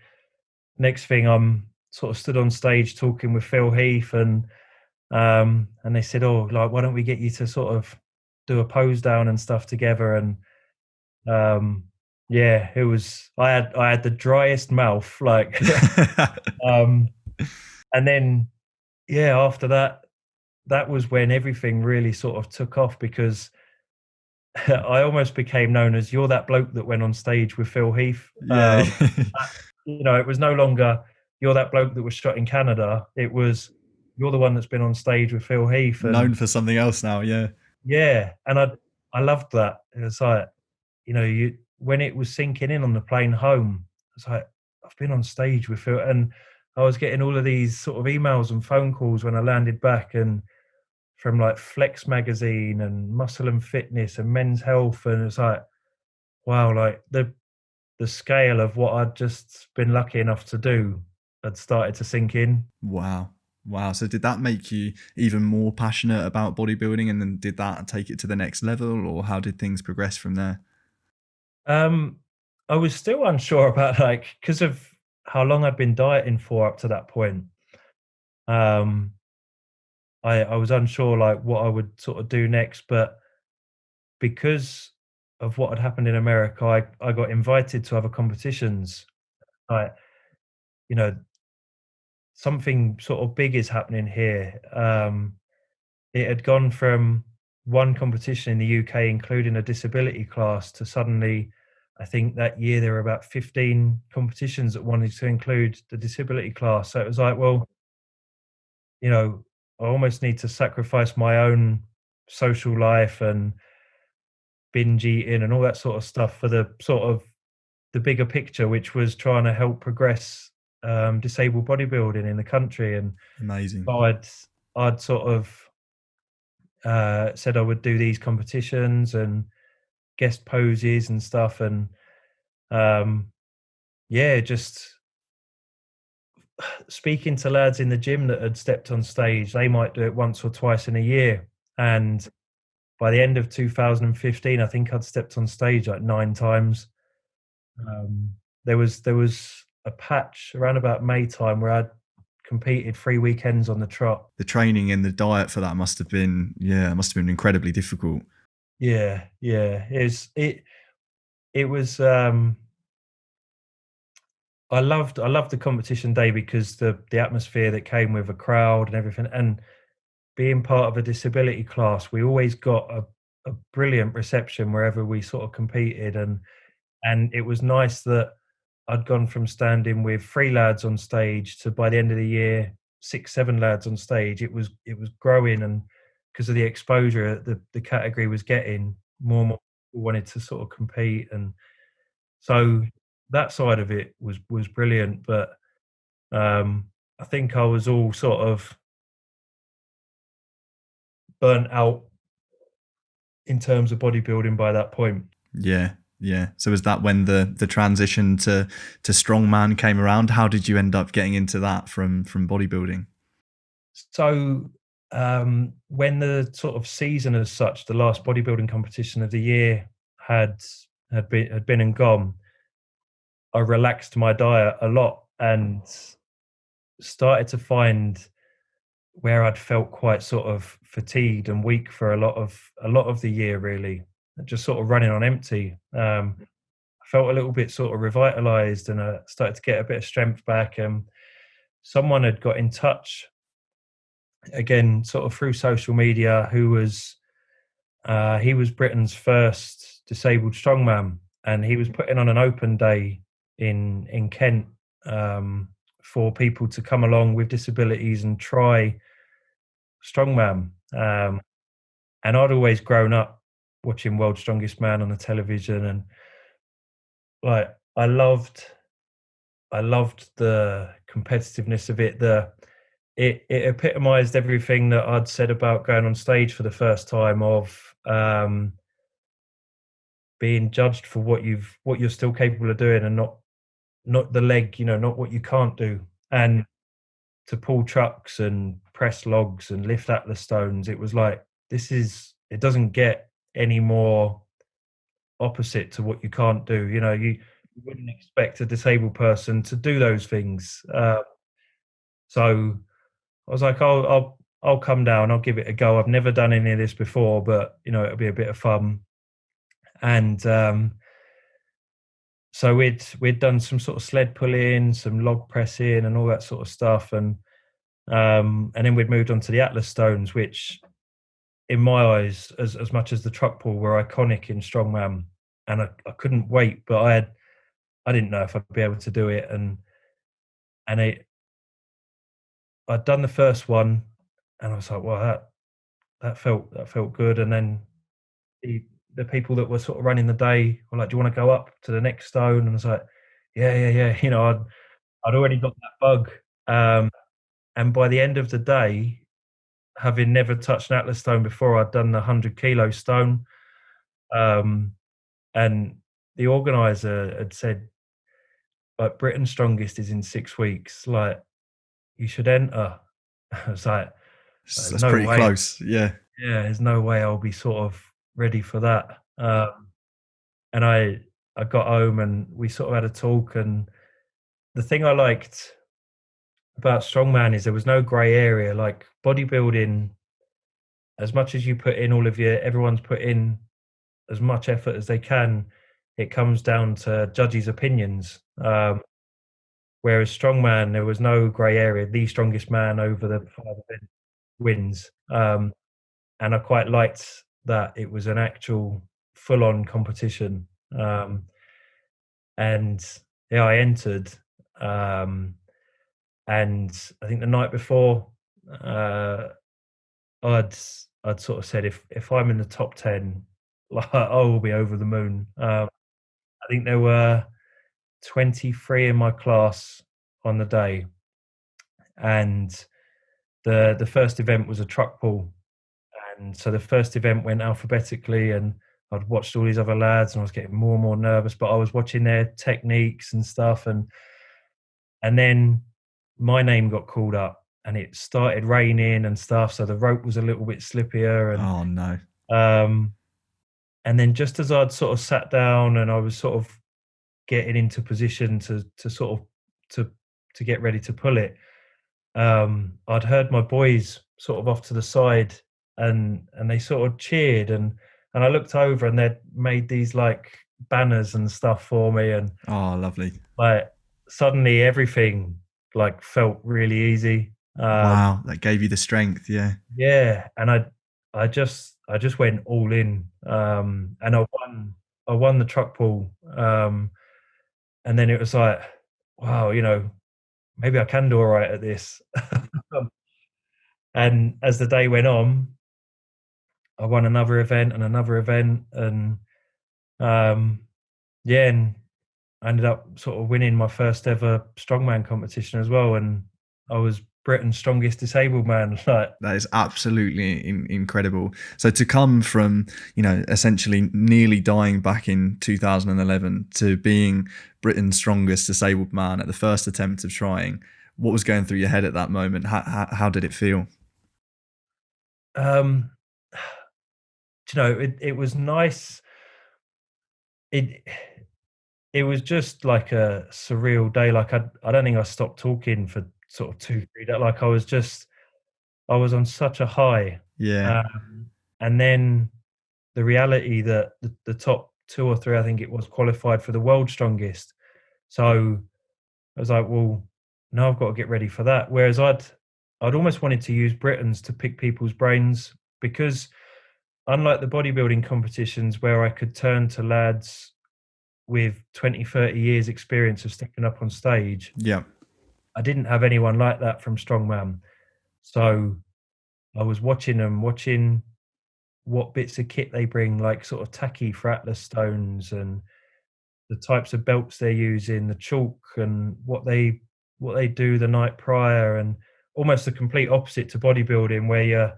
next thing, I'm sort of stood on stage talking with Phil Heath, and they said, "Oh, like, why don't we get you to sort of do a pose down and stuff together?" And um, yeah, it was. I had the driest mouth, like, um, and then yeah, after that, that was when everything really sort of took off, because I almost became known as, "You're that bloke that went on stage with Phil Heath." Yeah. You know, it was no longer, "You're that bloke that was shot in Canada." It was, "You're the one that's been on stage with Phil Heath." Known And for something else now, yeah. yeah, and I loved that. It was like, you know, you when it was sinking in on the plane home, it's like, I've been on stage with Phil, and I was getting all of these sort of emails and phone calls when I landed back, and from like Flex magazine and Muscle and Fitness and Men's Health, and it's like, wow, like the scale of what I'd just been lucky enough to do had started to sink in. Wow. Wow. So did that make you even more passionate about bodybuilding, and then did that take it to the next level, or how did things progress from there? Um, I was still unsure about, like, because of how long I'd been dieting for up to that point. Um, I was unsure like what I would sort of do next, but because of what had happened in America, I got invited to other competitions. Like, you know, something sort of big is happening here. It had gone from one competition in the UK, including a disability class, to suddenly, I think that year there were about 15 competitions that wanted to include the disability class. So it was like, well, you know, I almost need to sacrifice my own social life and binge eating and all that sort of stuff for the sort of the bigger picture, which was trying to help progress disabled bodybuilding in the country. And Amazing. so I'd sort of said I would do these competitions and guest poses and stuff, and um, yeah, just speaking to lads in the gym that had stepped on stage. They might do it once or twice in a year, and by the end of 2015, I think I'd stepped on stage like 9 times. Um, there was a patch around about May time where I'd competed 3 weekends on the trot. The training and the diet for that must have been, yeah, it must have been incredibly difficult. Yeah, yeah. It was I loved the competition day because the atmosphere that came with a crowd and everything, and being part of a disability class, we always got a brilliant reception wherever we sort of competed, and it was nice that I'd gone from standing with 3 lads on stage to, by the end of the year, 6, 7 lads on stage. It was growing, and because of the exposure the category was getting, more and more people wanted to sort of compete, and so that side of it was brilliant. But I think I was all sort of burnt out in terms of bodybuilding by that point. Yeah, yeah. So was that when the transition to strongman came around? How did you end up getting into that from bodybuilding? So when the sort of season as such, the last bodybuilding competition of the year had had been and gone, I relaxed my diet a lot and started to find where I'd felt quite sort of fatigued and weak for a lot of the year, really, just sort of running on empty. I felt a little bit sort of revitalized, and I started to get a bit of strength back. And someone had got in touch again, sort of through social media, who was he was Britain's first disabled strongman, and he was putting on an open day in Kent, for people to come along with disabilities and try strongman. And I'd always grown up watching World's Strongest Man on the television, and like I loved the competitiveness of it. It epitomized everything that I'd said about going on stage for the first time, of being judged for what you're still capable of doing, and not the leg, not what you can't do. And to pull trucks and press logs and lift atlas stones, it was like, it doesn't get any more opposite to what you can't do. You wouldn't expect a disabled person to do those things. So I was like, I'll come down, I'll give it a go. I've never done any of this before, but it'll be a bit of fun. And so we'd done some sort of sled pulling, some log pressing, and all that sort of stuff, and then we'd moved on to the atlas stones, which, in my eyes, as much as the truck pull, were iconic in strongman. And I couldn't wait, but I didn't know if I'd be able to do it, and I'd done the first one, and I was like, well, that felt good. And then the people that were sort of running the day were like, "Do you want to go up to the next stone?" And I was like, "Yeah, yeah, yeah." I'd already got that bug. And by the end of the day, having never touched an atlas stone before, I'd done the 100-kilo stone. Um, and the organizer had said, like, Britain's strongest is in 6 weeks. Like, you should enter. I was like, there's That's no pretty way. close. Yeah. Yeah, there's no way I'll be sort of ready for that. And I got home and we sort of had a talk. And the thing I liked about strongman is there was no grey area. Like, bodybuilding, as much as you put in all of everyone's put in as much effort as they can, it comes down to judges' opinions. Whereas strongman, there was no grey area. The strongest man over the 5 event wins. And I quite liked that it was an actual full-on competition. And yeah, I entered, and I think the night before, uh, I'd I'd sort of said if I'm in the top 10, like, I will be over the moon. I think there were 23 in my class on the day, and the first event was a truck pull. And so the first event went alphabetically, and I'd watched all these other lads, and I was getting more and more nervous, but I was watching their techniques and stuff, and then my name got called up, and it started raining and stuff, so the rope was a little bit slippier, Oh no. um, and then just as I'd sort of sat down and I was sort of getting into position to sort of to to get ready to pull it, I'd heard my boys sort of off to the side, and they sort of cheered, and I looked over, and they'd made these like banners and stuff for me, and Oh, lovely. like suddenly everything like felt really easy. Wow, that gave you the strength. Yeah. Yeah, and I just went all in, and I won the truck pull, and then it was like, wow, maybe I can do all right at this. And as the day went on, I won another event and another event, and yeah, and I ended up sort of winning my first ever strongman competition as well, and I was Britain's strongest disabled man. Like, That is absolutely incredible. So to come from, essentially nearly dying back in 2011 to being Britain's strongest disabled man at the first attempt of trying, what was going through your head at that moment? How did it feel? um, it was nice. It it was just like a surreal day. Like I don't think I stopped talking for sort of 2, 3 days. Like I was on such a high, Yeah, um, and then the reality that the top 2 or 3, I think it was, qualified for the world's strongest. So I was like, well, now I've got to get ready for that. Whereas I'd almost wanted to use Britons to pick people's brains, because unlike the bodybuilding competitions where I could turn to lads with 20, 30 years experience of stepping up on stage, yeah, I didn't have anyone like that from strongman. So I was watching them, watching what bits of kit they bring, like sort of tacky for Atlas stones, and the types of belts they're using, the chalk, and what they do the night prior, and almost the complete opposite to bodybuilding, where you're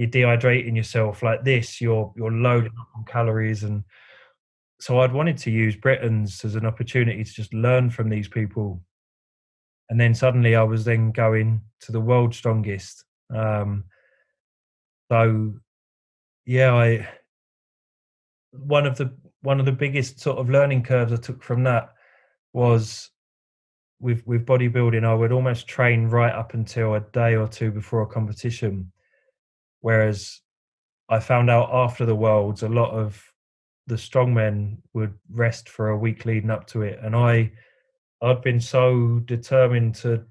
dehydrating yourself. Like this, you're loading up on calories. And so I'd wanted to use Britons as an opportunity to just learn from these people. And then suddenly I was then going to the world's strongest. So yeah, I one of the biggest sort of learning curves I took from that was with bodybuilding. I would almost train right up until a day or two before a competition, whereas I found out after the worlds a lot of the strongmen would rest for a week leading up to it, and I'd been so determined to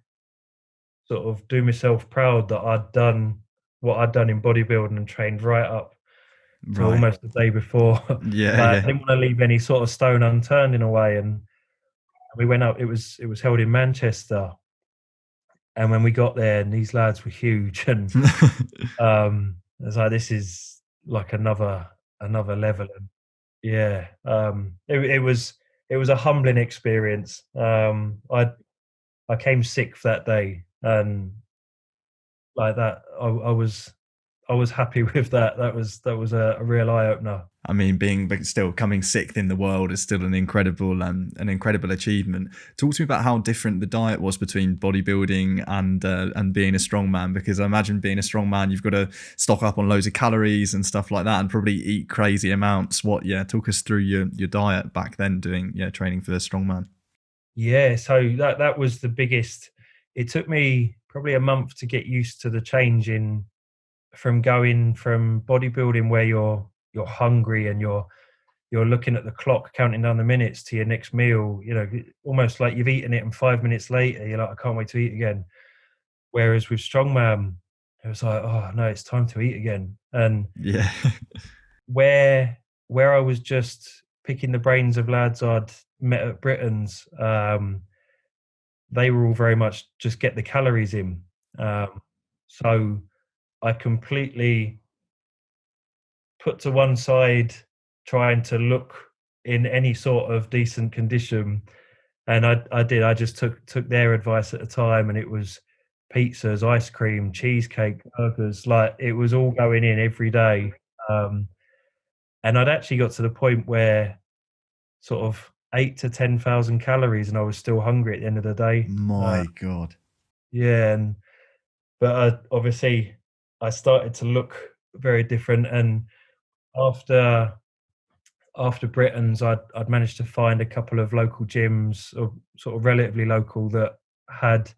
sort of do myself proud that I'd done what I'd done in bodybuilding and trained right up to right. almost the day before. Yeah, Like, I yeah. didn't want to leave any sort of stone unturned in a way. And we went up. It was held in Manchester, and when we got there, and these lads were huge, and I was like, this is like another level. And yeah, it was a humbling experience. I came sixth that day, and like that, I was happy with that. That was a real eye opener. I mean, but still coming sixth in the world is still an incredible achievement. Talk to me about how different the diet was between bodybuilding and being a strongman, because I imagine being a strongman, you've got to stock up on loads of calories and stuff like that, and probably eat crazy amounts. Talk us through your diet back then, doing training for the strongman. Yeah, so that was the biggest. It took me probably a month to get used to the change in from going from bodybuilding, where you're you're hungry and you're looking at the clock, counting down the minutes to your next meal. You know, almost like you've eaten it, and 5 minutes later, you're like, I can't wait to eat again. Whereas with strongman, it was like, oh no, it's time to eat again. And Yeah. where where I was just picking the brains of lads I'd met at Britain's, they were all very much just get the calories in. So I completely put to one side trying to look in any sort of decent condition, and I did. I just took their advice at the time, and it was pizzas, ice cream, cheesecake, burgers. Like it was all going in every day. Um, and I'd actually got to the point where sort of 8 to 10,000 calories, and I was still hungry at the end of the day. My God. Yeah, and but obviously I started to look very different, and after Britain's, I'd managed to find a couple of local gyms, or sort of relatively local, that had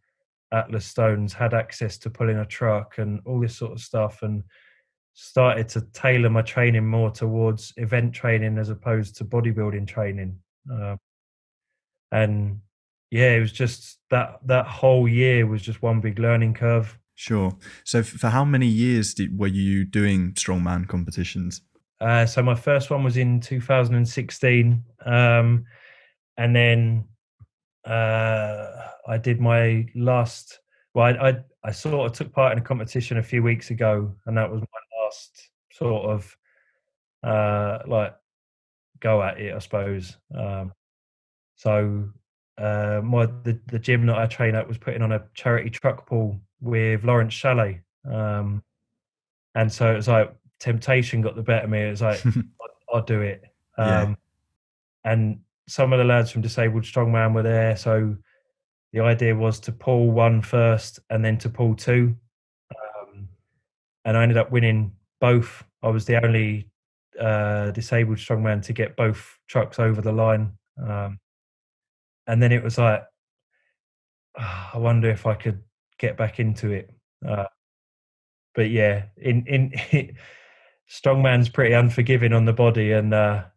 Atlas stones, had access to pulling a truck and all this sort of stuff, and started to tailor my training more towards event training as opposed to bodybuilding training. Uh, and yeah, it was just that whole year was just one big learning curve. Sure. So for how many years were you doing strongman competitions? So my first one was in 2016, and then I did my last. Well, I sort of took part in a competition a few weeks ago, and that was my last sort of like go at it, I suppose. So the gym that I train at was putting on a charity truck pull with Lawrence Chalet, and so it was like temptation got the better of me. It was like I'll do it. Yeah. And some of the lads from Disabled Strongman were there, so the idea was to pull one first and then to pull two. Um, and I ended up winning both. I was the only disabled strongman to get both trucks over the line. And then it was like, I wonder if I could get back into it. Uh, but yeah, in strongman's pretty unforgiving on the body, and a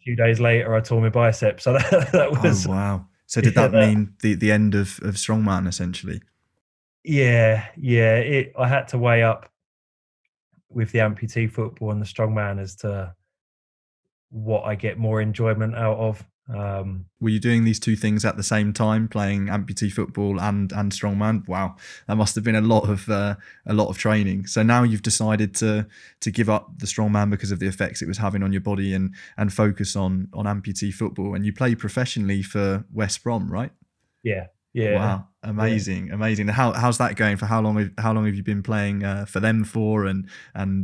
few days later I tore my bicep. So that Oh, was wow. So did yeah, that mean the end of strongman essentially? yeah. I had to weigh up with the amputee football and the strongman as to what I get more enjoyment out of. Were you doing these two things at the same time, playing amputee football and strongman? Wow, that must have been a lot of training. So now you've decided to give up the strongman because of the effects it was having on your body, and focus on amputee football. And you play professionally for West Brom, right? Yeah, Wow, yeah. amazing. How's that going? For how long have you been playing for them for? And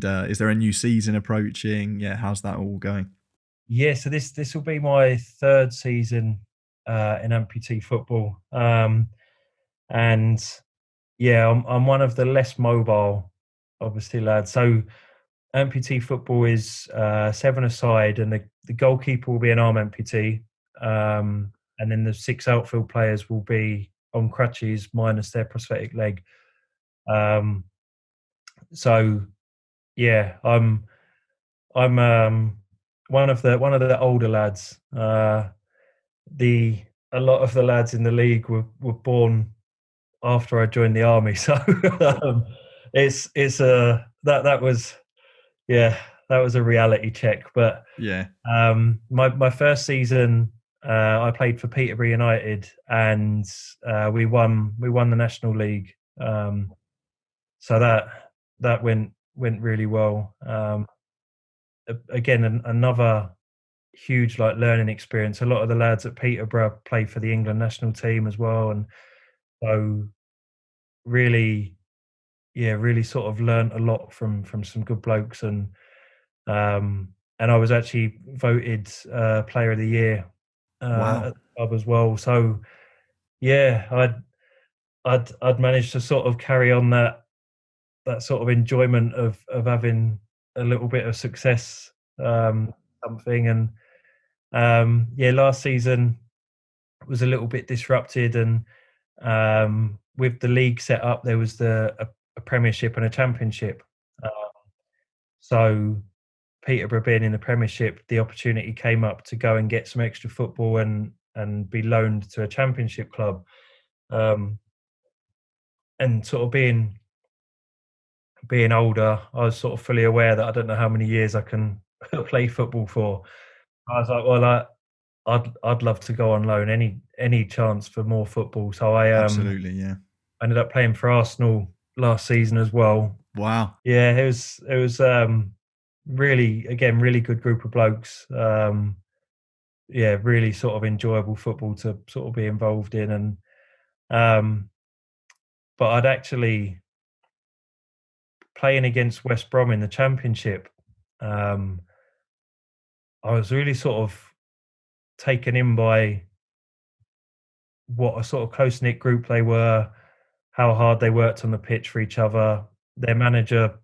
is there a new season approaching? Yeah, how's that all going? Yeah, so this will be my third season in amputee football, and yeah, I'm one of the less mobile, obviously, lads. So amputee football is 7 aside, and the goalkeeper will be an arm amputee, and then the 6 outfield players will be on crutches minus their prosthetic leg. Um, so yeah, I'm one of the older lads. The A lot of the lads in the league were born after I joined the army, so it's that was yeah, that was a reality check. But Yeah. my first season, I played for Peterborough United, and we won the National League. So that went really well. Again, another huge like learning experience. A lot of the lads at Peterborough play for the England national team as well, and so really, yeah, really sort of learnt a lot from some good blokes, um, and I was actually voted Player of the Year Wow. at the club as well. So yeah, I'd managed to sort of carry on that sort of enjoyment of having a little bit of success, something. And yeah, last season was a little bit disrupted, and with the league set up, there was a Premiership and a Championship. Uh, so Peterborough being in the Premiership, the opportunity came up to go and get some extra football and be loaned to a Championship club. And sort of being older, I was sort of fully aware that I don't know how many years I can play football for. I was like, well, I'd love to go on loan any chance for more football. So I Absolutely, yeah. ended up playing for Arsenal last season as well. Wow. Yeah, it was really, again, really good group of blokes. Yeah, really sort of enjoyable football to sort of be involved in. And but I'd actually playing against West Brom in the Championship. I was really sort of taken in by what a sort of close knit group they were, how hard they worked on the pitch for each other. Their manager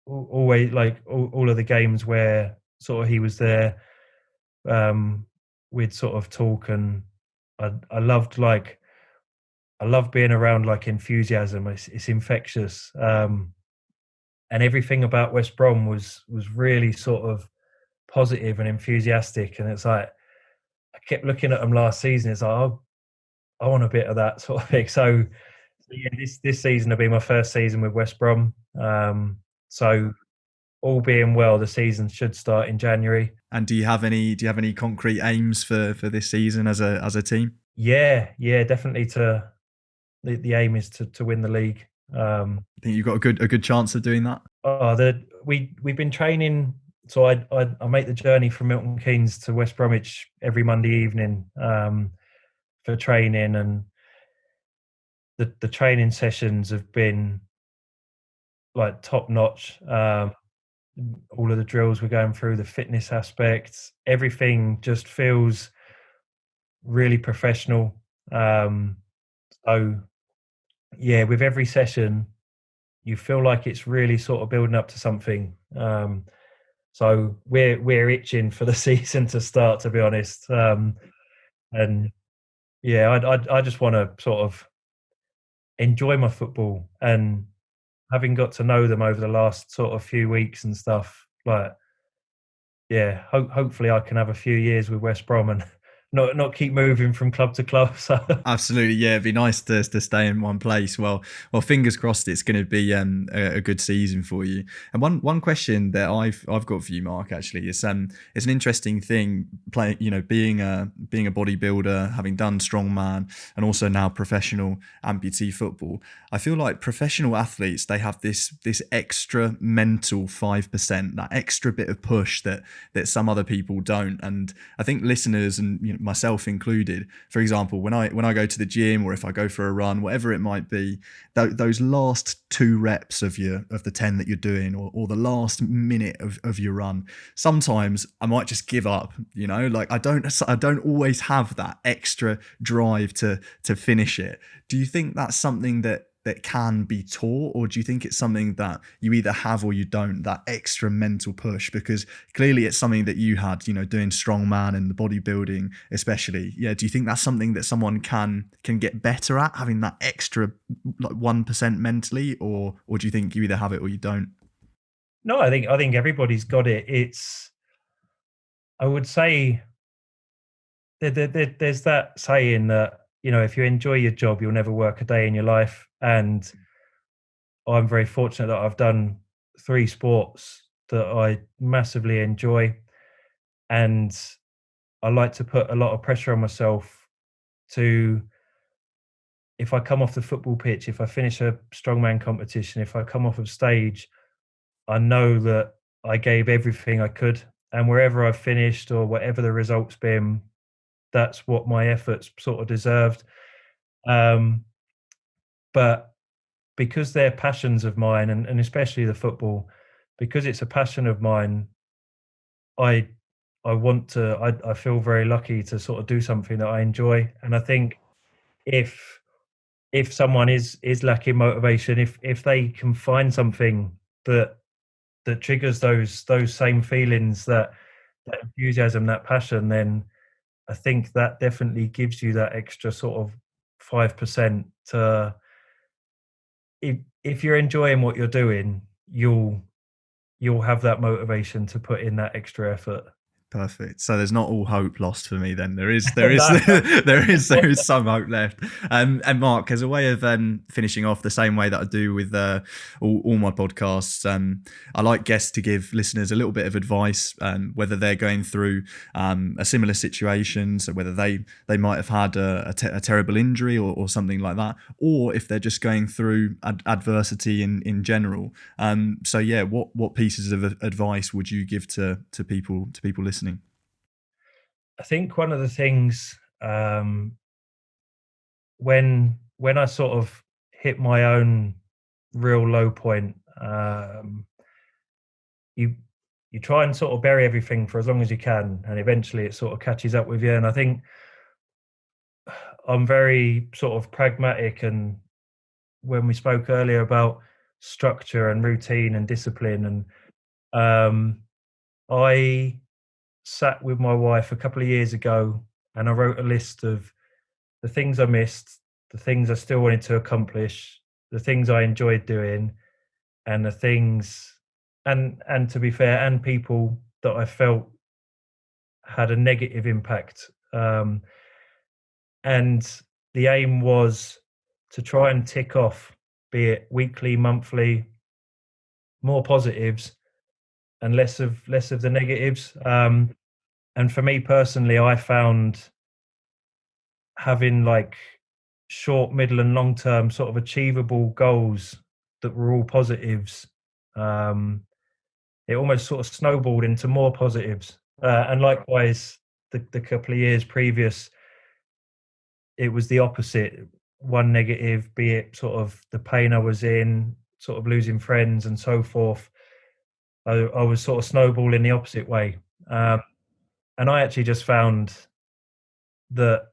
always, like all of the games where sort of he was there, we'd sort of talk, and I loved being around like enthusiasm. It's infectious, and everything about West Brom was really sort of positive and enthusiastic. And it's like I kept looking at them last season. It's like, oh, I want a bit of that sort of thing. So yeah, this season will be my first season with West Brom. So all being well, the season should start in January. And do you have any concrete aims for this season as a team? Yeah, definitely. The aim is to win the league. I think you've got a good chance of doing that. We've been training. So I make the journey from Milton Keynes to West Bromwich every Monday evening for training, and the training sessions have been like top notch. All of the drills we're going through, the fitness aspects, everything just feels really professional. So yeah, with every session, you feel like it's really sort of building up to something. So we're itching for the season to start, to be honest. And yeah, I just want to sort of enjoy my football, and having got to know them over the last sort of few weeks and stuff, like, yeah, hopefully I can have a few years with West Brom and not keep moving from club to club. So Absolutely, yeah, it'd be nice to stay in one place. Well, fingers crossed it's going to be a good season for you. And one question that I've got for you, Mark, actually, is it's an interesting thing playing, being a bodybuilder, having done strongman, and also now professional amputee football. I feel like professional athletes, they have this extra mental 5%, that extra bit of push that some other people don't. And I think listeners, and myself included, for example, when I go to the gym, or if I go for a run, whatever it might be, those last 2 reps of the 10 that you're doing, or the last minute of your run, sometimes I might just give up. Like I don't always have that extra drive to finish it. Do you think that's something that can be taught, or do you think it's something that you either have or you don't, that extra mental push? Because clearly it's something that you had, doing strongman and the bodybuilding especially. Yeah, do you think that's something that someone can get better at, having that extra like 1% mentally, or do you think you either have it or you don't? no, I think everybody's got it. I would say there's that saying that, if you enjoy your job, you'll never work a day in your life. And I'm very fortunate that I've done 3 sports that I massively enjoy. And I like to put a lot of pressure on myself to, if I come off the football pitch, if I finish a strongman competition, if I come off of stage, I know that I gave everything I could. And wherever I've finished, or whatever the result's been, that's what my efforts sort of deserved. But because they're passions of mine, and especially the football, because it's a passion of mine, I I feel very lucky to sort of do something that I enjoy. And I think if someone is lacking motivation, if they can find something that triggers those same feelings, that enthusiasm, that passion, then I think that definitely gives you that extra sort of 5% to, if you're enjoying what you're doing, you'll you'll have that motivation to put in that extra effort. Perfect. So there's not all hope lost for me then. There is No. there is some hope left. And Mark, as a way of finishing off the same way that I do with all my podcasts, I like guests to give listeners a little bit of advice, whether they're going through a similar situation, so whether they might have had a terrible injury or something like that, or if they're just going through adversity in general. So yeah, what pieces of advice would you give to people listening? I think one of the things, when I sort of hit my own real low point, you try and sort of bury everything for as long as you can, and eventually it sort of catches up with you. And I think I'm very sort of pragmatic, and when we spoke earlier about structure and routine and discipline, and I sat with my wife a couple of years ago and I wrote a list of the things I missed, the things I still wanted to accomplish, the things I enjoyed doing, and the things, and to be fair, and people that I felt had a negative impact. And the aim was to try and tick off, be it weekly, monthly, more positives and less of the negatives. And for me personally, I found having like short, middle, and long term sort of achievable goals that were all positives. It almost sort of snowballed into more positives. And likewise, the couple of years previous, it was the opposite. One negative, be it sort of the pain I was in, sort of losing friends and so forth. I was sort of snowballing the opposite way. And I actually just found that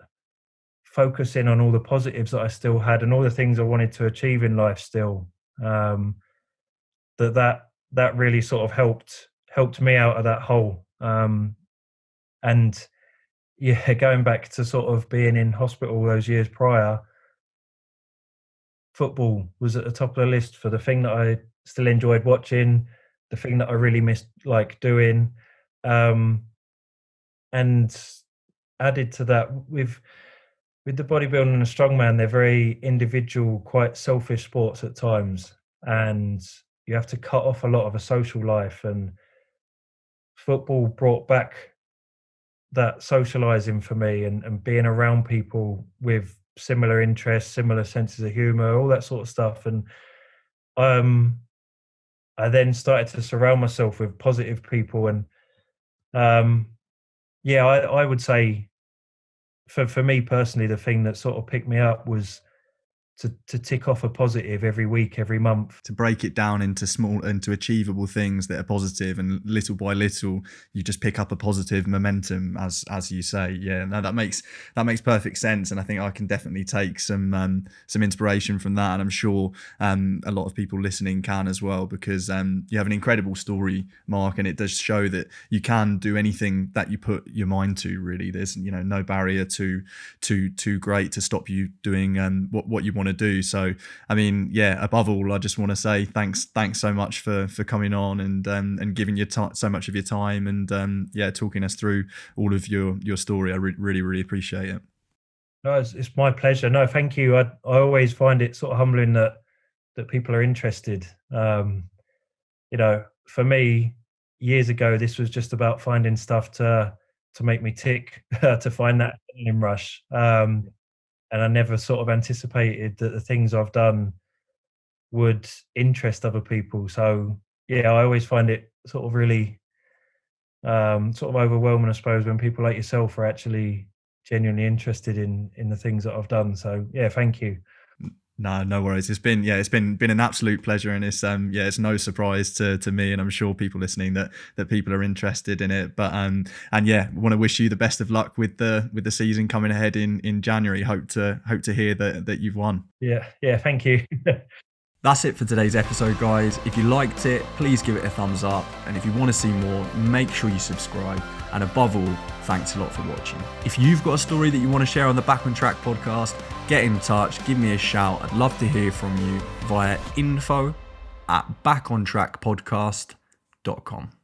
focusing on all the positives that I still had and all the things I wanted to achieve in life still, that really sort of helped me out of that hole. And yeah, going back to sort of being in hospital those years prior, football was at the top of the list for the thing that I still enjoyed watching, the thing that I really missed like doing. And added to that, with the bodybuilding and the strongman, they're very individual, quite selfish sports at times, and you have to cut off a lot of a social life. And football brought back that socializing for me, and being around people with similar interests, similar senses of humor, all that sort of stuff. And I then started to surround myself with positive people. And yeah, I would say for me personally, the thing that sort of picked me up was to tick off a positive every week, every month. To break it down into small, into achievable things that are positive, and little by little, you just pick up a positive momentum, as you say. Yeah, no, that makes perfect sense, and I think I can definitely take some inspiration from that, and I'm sure a lot of people listening can as well, because you have an incredible story, Mark, and it does show that you can do anything that you put your mind to. Really, there's no barrier too great to stop you doing what you want to do. So I mean, yeah, above all, I just want to say thanks so much for coming on and giving your so much of your time, and yeah, talking us through all of your story. I really appreciate it. No, it's my pleasure. No, thank you. I always find it sort of humbling that people are interested. For me, years ago, this was just about finding stuff to make me tick, to find that adrenaline rush. And I never sort of anticipated that the things I've done would interest other people. So yeah, I always find it sort of really sort of overwhelming, I suppose, when people like yourself are actually genuinely interested in the things that I've done. So yeah, thank you. No worries. It's been an absolute pleasure, and it's no surprise to me, and I'm sure people listening that people are interested in it. But and yeah, want to wish you the best of luck with the season coming ahead in January. Hope to hear that you've won. Yeah, thank you. That's it for today's episode, guys. If you liked it, please give it a thumbs up. And if you want to see more, make sure you subscribe. And above all, thanks a lot for watching. If you've got a story that you want to share on the Back on Track podcast, get in touch, give me a shout. I'd love to hear from you via info@backontrackpodcast.com. www.strongman.com.